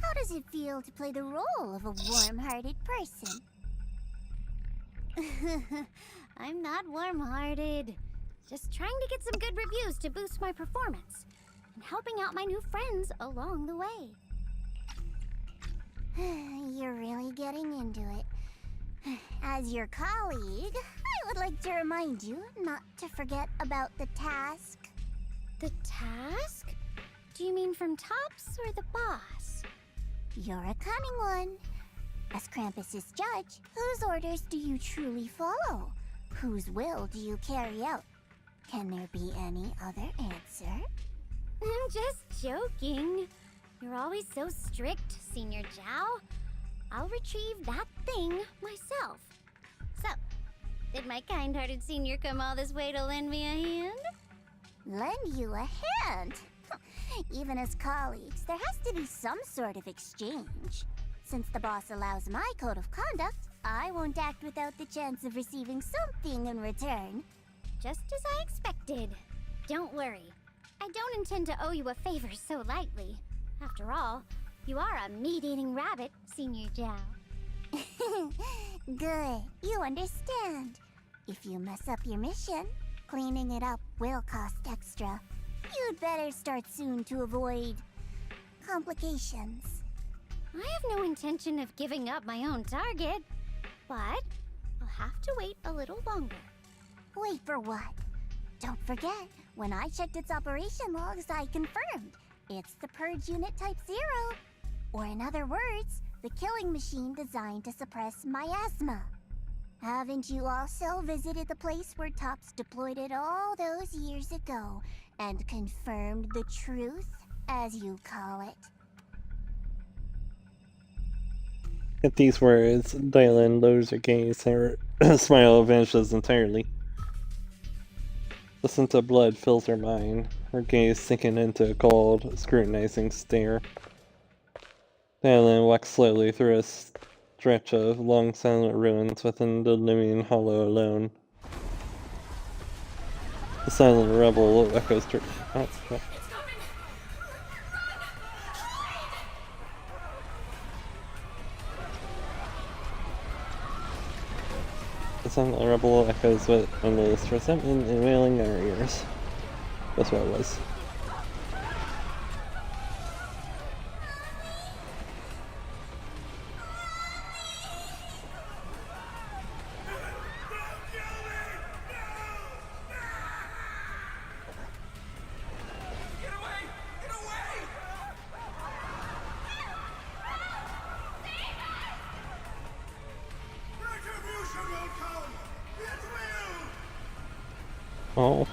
How does it feel to play the role of a warm-hearted person? I'm not warm-hearted. Just trying to get some good reviews to boost my performance, and helping out my new friends along the way. You're really getting into it. As your colleague, I would like to remind you not to forget about the task. The task? Do you mean from Tops or the boss? You're a cunning one. As Krampus's judge, whose orders do you truly follow? Whose will do you carry out? Can there be any other answer? I'm just joking. You're always so strict, Senior Zhao. I'll retrieve that thing myself. So, did my kind-hearted senior come all this way to lend me a hand? Lend you a hand? Even as colleagues, there has to be some sort of exchange. Since the boss allows my code of conduct, I won't act without the chance of receiving something in return. Just as I expected. Don't worry. I don't intend to owe you a favor so lightly. After all, you are a meat-eating rabbit, Senior Zhao. Good. You understand. If you mess up your mission, cleaning it up will cost extra. You'd better start soon to avoid complications. I have no intention of giving up my own target, but I'll have to wait a little longer. Wait for what? Don't forget, when I checked its operation logs, I confirmed it's the Purge Unit Type 0. Or in other words, the killing machine designed to suppress miasma. Haven't you also visited the place where Tops deployed it all those years ago and confirmed the truth, as you call it? At these words, Dylan lowers her gaze and her smile vanishes entirely. The scent of blood fills her mind, her gaze sinking into a cold, scrutinizing stare. Dylan walks slowly through a stretch of long silent ruins within the looming hollow alone. The silent rubble echoes through... Oh, what? The silent rubble echoes with endless resentment and wailing in our ears. That's what it was. Oh.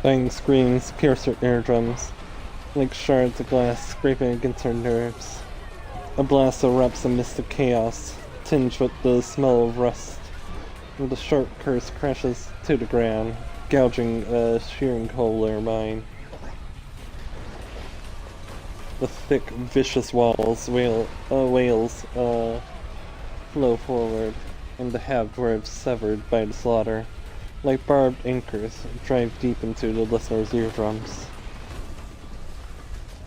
Dying screams pierce her eardrums, like shards of glass scraping against her nerves. A blast erupts amidst the chaos, tinged with the smell of rust, and the sharp curse crashes to the ground, gouging a shearing hole in her mind. The thick, vicious whales flow forward, and the halved words severed by the slaughter, like barbed anchors, drive deep into the listener's eardrums.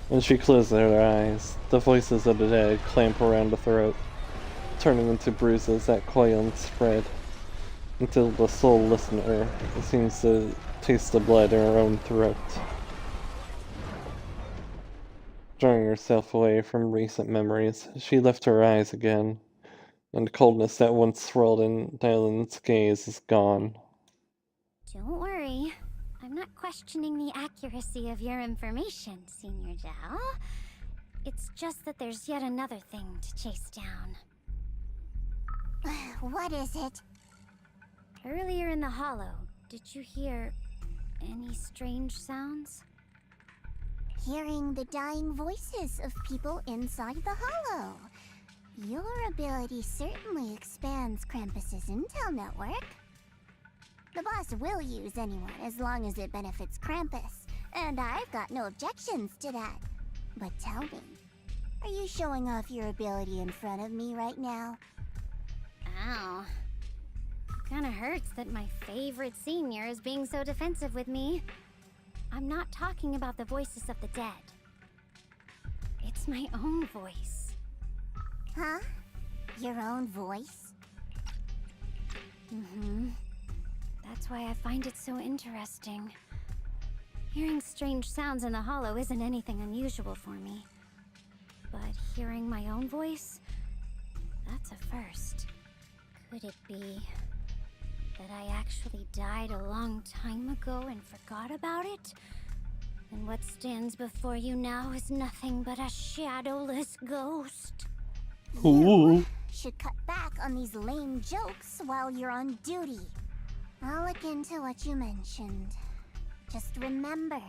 When she closes her eyes, the voices of the dead clamp around the throat, turning into bruises that coil and spread, until the sole listener seems to taste the blood in her own throat. Drawing herself away from recent memories, she lifts her eyes again, and the coldness that once swirled in Dylan's gaze is gone. Don't worry. I'm not questioning the accuracy of your information, Senior Zhao. It's just that there's yet another thing to chase down. What is it? Earlier in the hollow, did you hear any strange sounds? Hearing the dying voices of people inside the hollow. Your ability certainly expands Krampus's intel network. The boss will use anyone as long as it benefits Krampus, and I've got no objections to that. But tell me, are you showing off your ability in front of me right now? Ow. Kinda hurts that my favorite senior is being so defensive with me. I'm not talking about the voices of the dead. It's my own voice. Huh? Your own voice? Mm-hmm. That's why I find it so interesting. Hearing strange sounds in the hollow isn't anything unusual for me. But hearing my own voice? That's a first. Could it be that I actually died a long time ago and forgot about it? And what stands before you now is nothing but a shadowless ghost. You should cut back on these lame jokes while you're on duty. I'll look into what you mentioned. Just remember,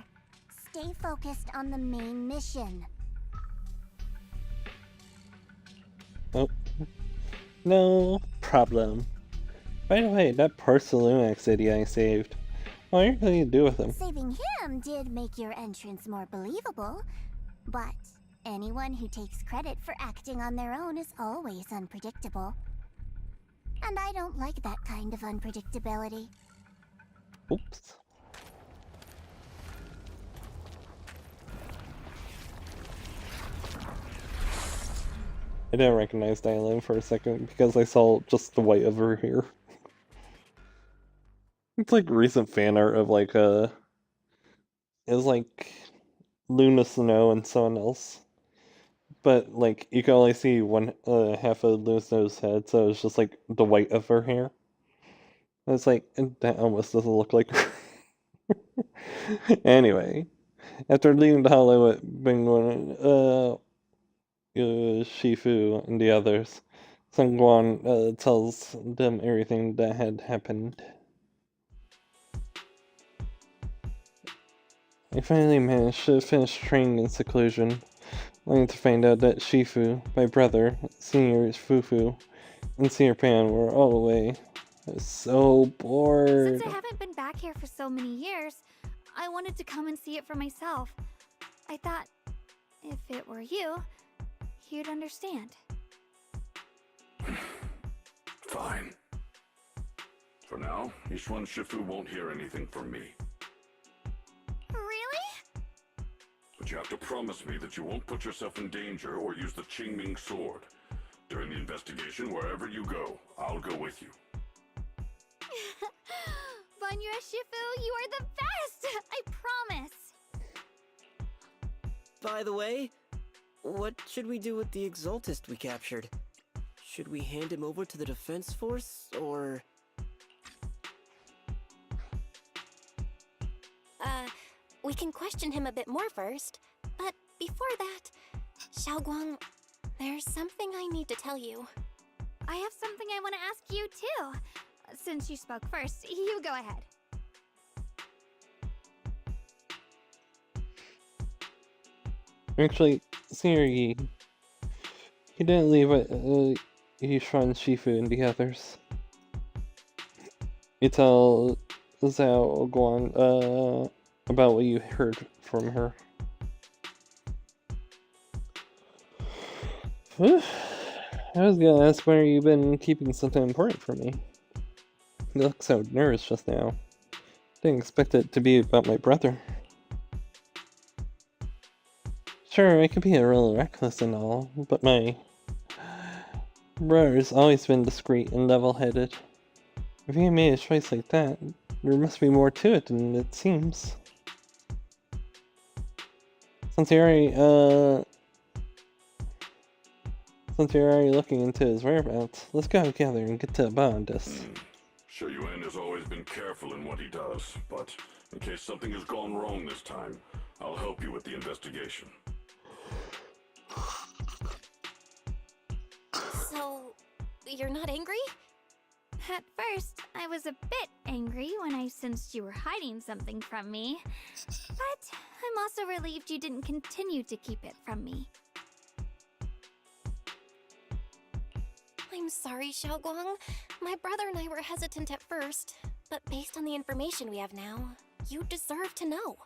stay focused on the main mission. Oh. No problem. By the way, that Parcelumax idiot I saved, what are you going to do with him? Saving him did make your entrance more believable, but anyone who takes credit for acting on their own is always unpredictable. And I don't like that kind of unpredictability. Oops. I didn't recognize Dylan for a second because I saw just the white of her hair. It's like recent fan art of like it was like Luna Snow and someone else. But like you can only see one half of Luna Snow's head, so it's just like the white of her hair. And it's like that almost doesn't look like her. Anyway, after leaving the hollow with Bingwen, Shifu and the others, Sungwon tells them everything that had happened. I finally managed to finish training in seclusion, only to find out that Shifu, my brother, Senior Fufu, and Senior Pan were all away. I was so bored. Since I haven't been back here for so many years, I wanted to come and see it for myself. I thought, if it were you, you'd understand. Fine. For now, Ishwan Shifu won't hear anything from me. Really? But you have to promise me that you won't put yourself in danger or use the Qingming sword. During the investigation, wherever you go, I'll go with you. Banya Shifu, you are the best! I promise! By the way, what should we do with the Exaltist we captured? Should we hand him over to the defense force, or...? We can question him a bit more first. But before that, Xiaoguang, there's something I need to tell you. I have something I want to ask you, too. Since you spoke first, you go ahead. Actually, Senior Yi, he didn't leave Yishuan, Shifu, and the others. You tell Zhao Guan, about what you heard from her. I was gonna ask where you've been keeping something important from me. You look so nervous just now. Didn't expect it to be about my brother. Sure, I could be a little reckless and all, but my brother's always been discreet and level-headed. If he made a choice like that, there must be more to it than it seems. Since you're already looking into his whereabouts, let's go together and get to the bottom of this. Shu Yuan has always been careful in what he does, but in case something has gone wrong this time, I'll help you with the investigation. So, you're not angry? At first, I was a bit angry when I sensed you were hiding something from me. But I'm also relieved you didn't continue to keep it from me. I'm sorry, Xiaoguang. My brother and I were hesitant at first, but based on the information we have now, you deserve to know.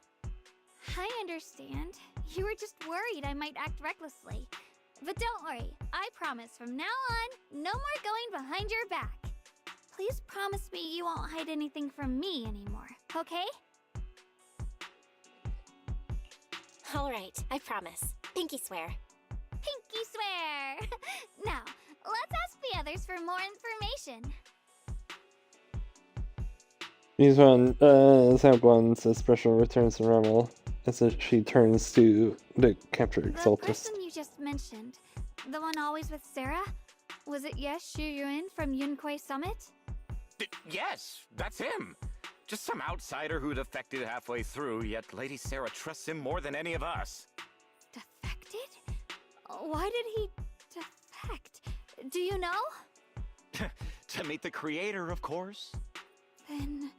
I understand. You were just worried I might act recklessly. But don't worry, I promise from now on, no more going behind your back. Please promise me you won't hide anything from me anymore, okay? Alright, I promise. Pinky swear. Pinky swear! Now, let's ask the others for more information. These one, Zhao Guan's special returns to normal as she turns to the captured exaltist. The person you just mentioned, the one always with Sarah? Was it Shu Yuan from Yunquei Summit? Yes, that's him. Just some outsider who defected halfway through, yet Lady Sarah trusts him more than any of us. Defected? Why did he defect? Do you know? To meet the creator, of course. Then,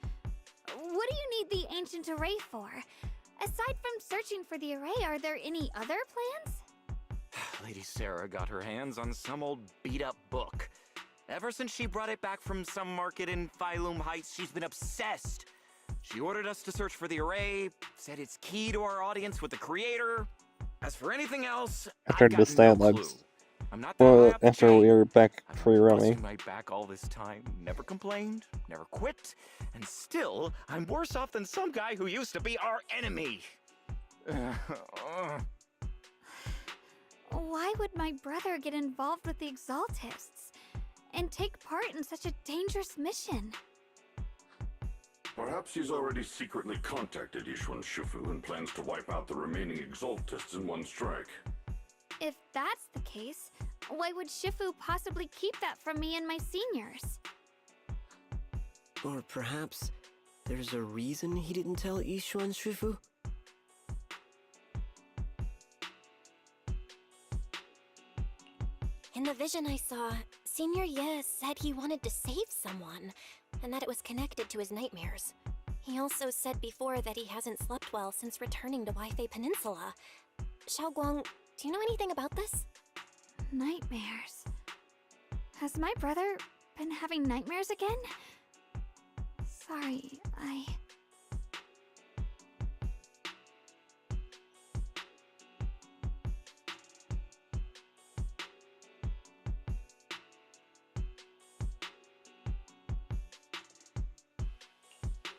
what do you need the ancient array for? Aside from searching for the array, are there any other plans? Lady Sarah got her hands on some old beat-up book. Ever since she brought it back from some market in Phylum Heights, she's been obsessed. She ordered us to search for the array, said it's key to our audience with the creator. As for anything else, After the style labs. Well, after we were back free roaming. My back all this time, never complained, never quit, and still, I'm worse off than some guy who used to be our enemy. Why would my brother get involved with the Exaltists and take part in such a dangerous mission? Perhaps he's already secretly contacted Yishuan Shifu and plans to wipe out the remaining Exaltists in one strike. If that's the case, why would Shifu possibly keep that from me and my seniors? Or perhaps there's a reason he didn't tell Yishuan Shifu? In the vision I saw, Senior Ye said he wanted to save someone, and that it was connected to his nightmares. He also said before that he hasn't slept well since returning to Waifei Peninsula. Xiaoguang, do you know anything about this? Nightmares. Has my brother been having nightmares again? Sorry,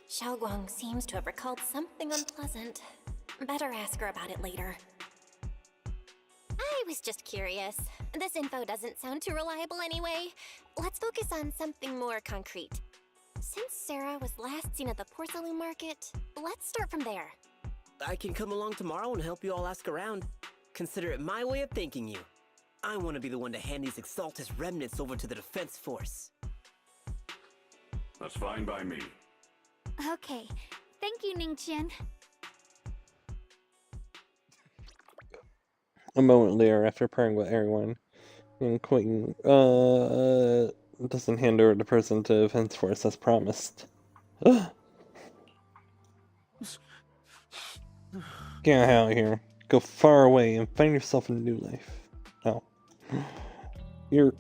Xiaoguang seems to have recalled something unpleasant. Better ask her about it later. I was just curious. This info doesn't sound too reliable anyway. Let's focus on something more concrete. Since Sarah was last seen at the porcelain market, let's start from there. I can come along tomorrow and help you all ask around. Consider it my way of thanking you. I want to be the one to hand these Exaltus remnants over to the defense force. That's fine by me. Okay. Thank you, Ningqian. A moment later, after pairing with everyone, and Queen doesn't hand over the person to the defense force as promised. Get out of here. Go far away and find yourself a new life. Oh. You're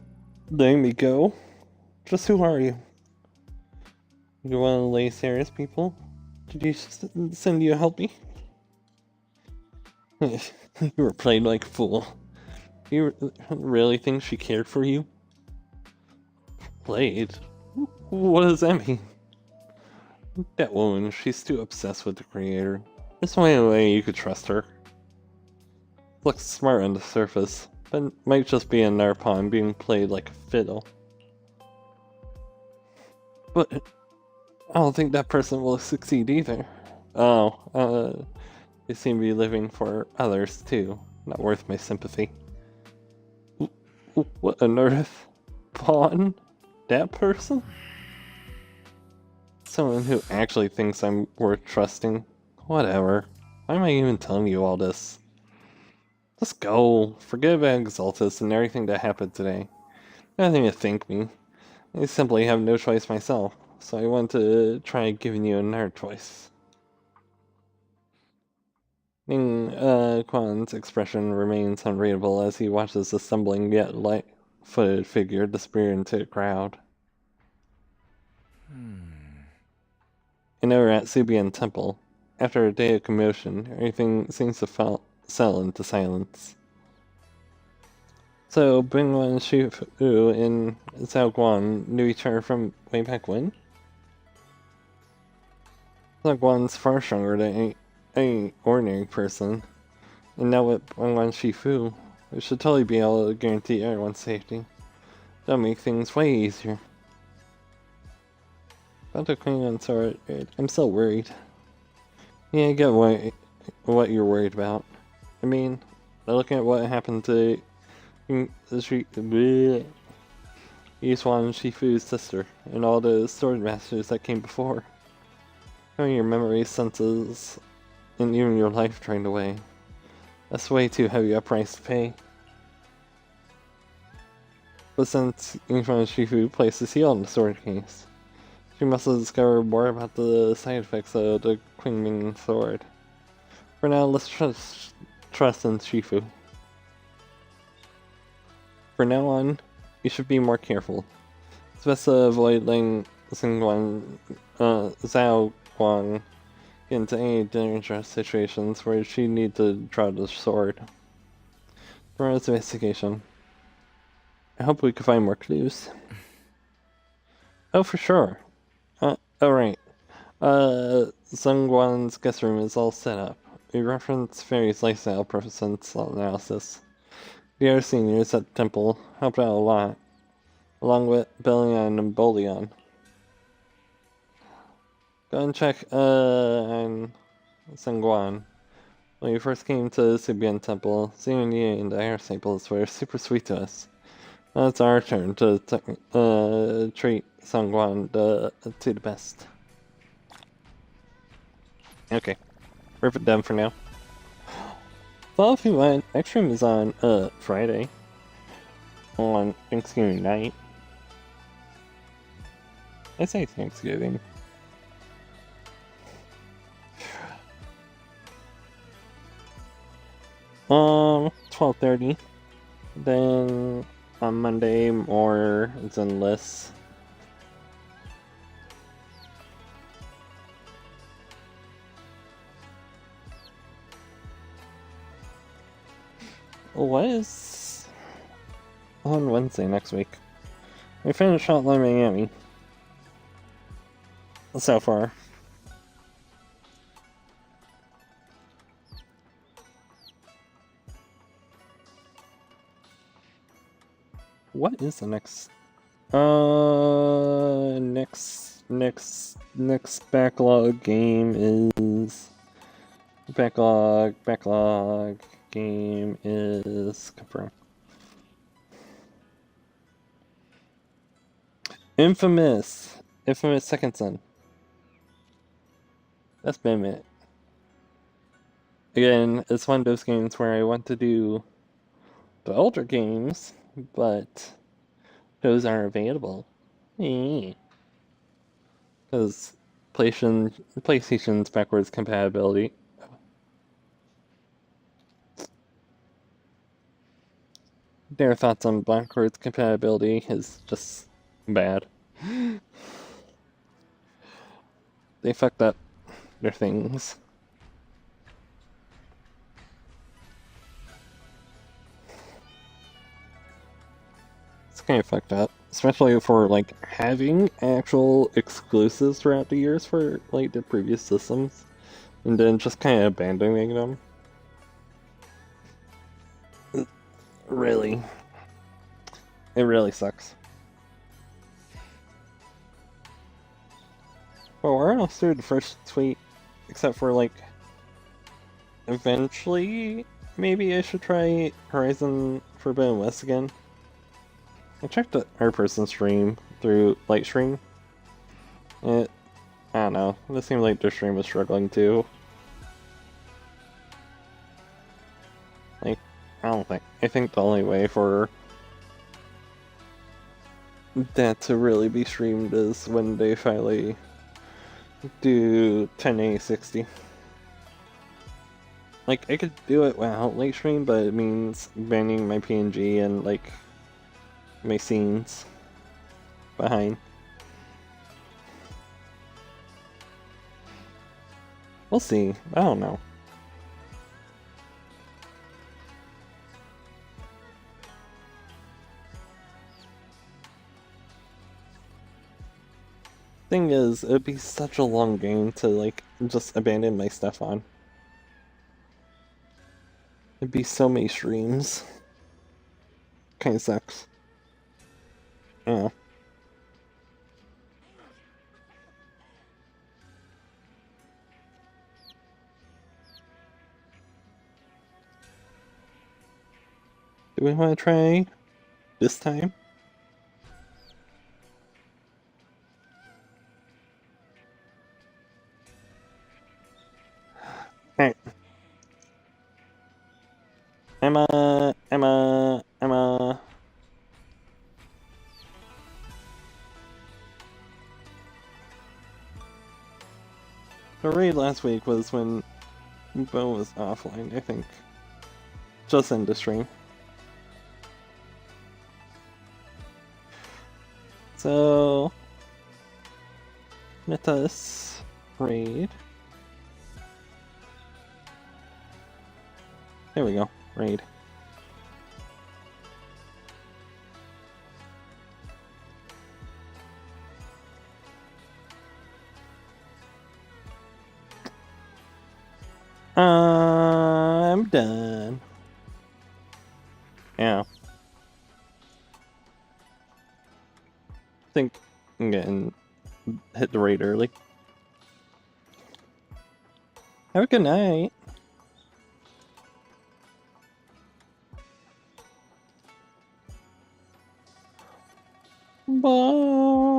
letting me go? Just who are you? You want to lay serious, people? Did you send you to help me? You were played like a fool. You really think she cared for you? Played? What does that mean? That woman, she's too obsessed with the creator. There's no way you could trust her. Looks smart on the surface, but might just be another pawn being played like a fiddle. But I don't think that person will succeed either. They seem to be living for others too. Not worth my sympathy. What on earth? Pawn? That person? Someone who actually thinks I'm worth trusting. Whatever. Why am I even telling you all this? Let's go. Forget about Exaltus and everything that happened today. Nothing to thank me. I simply have no choice myself, so I want to try giving you another choice. Ning Quan's expression remains unreadable as he watches the stumbling yet light-footed figure disappear into the crowd. And over at Subian Temple, after a day of commotion, everything seems to settle into silence. So, Bingwen Shifu and Zhao Guan knew each other from way back when? Zhao Guan's far stronger than any ordinary person, and now with Bingwen Shifu, we should totally be able to guarantee everyone's safety. That'll make things way easier. About the Klingon sword, I'm still worried. Yeah, I get what you're worried about. I mean, looking at what happened to Yishuan Shifu's sister, and all the sword masters that came before. Having your memory, senses, and even your life drained away. That's way too heavy a price to pay. But since Yishuan Shifu placed the seal on the sword case, she must have discovered more about the side effects of the Qingming sword. For now, let's trust in Shifu. For now on, you should be more careful. It's best to avoid letting Zhao Guang get into any dangerous situations where she needs to draw the sword. For our investigation, I hope we can find more clues. Oh, for sure. Alright. Zhongguan's guest room is all set up. We reference Fairy's lifestyle presence analysis. The other seniors at the temple helped out a lot, along with Bellion and Bolion. Go and check on Zhongguan. When we first came to the Subian Temple, Xingyi and the Air Samples were super sweet to us. Now it's our turn to treat Zhongguan to the best. Okay, rip it down for now. Well, if you want, next stream is on Friday, on Thanksgiving night. I say Thanksgiving. Um, 12:30. Then on Monday, more Zenless. What is on Wednesday next week? We finished Hotline Miami. So far. What is the next? Next backlog game is backlog game is confirmed. Infamous Second Son. That's been a minute. Again, it's one of those games where I want to do the older games, but those aren't available. Because PlayStation's backwards compatibility. Their thoughts on backwards compatibility is just bad. They fucked up their things. It's kind of fucked up. Especially for, like, having actual exclusives throughout the years for, like, the previous systems. And then just kind of abandoning them. Really. It really sucks. Well, we're almost through the first tweet, except for, like, eventually, maybe I should try Horizon Forbidden West again. I checked our person's stream through Lightstream. I don't know, it seemed like their stream was struggling too. Like, I think the only way for that to really be streamed is when they finally do 1080-60. Like, I could do it without late stream, but it means banning my PNG and, like, my scenes behind. We'll see. I don't know. Thing is, it'd be such a long game to, like, just abandon my stuff on. It'd be so many streams. Kinda sucks. Yeah. Do we want to try this time? Alright. Emma. The raid last week was when Bo was offline, I think. Just in the stream. So let us raid. There we go, raid. I'm done. Yeah. I think I'm getting hit the raid early. Have a good night. Bye.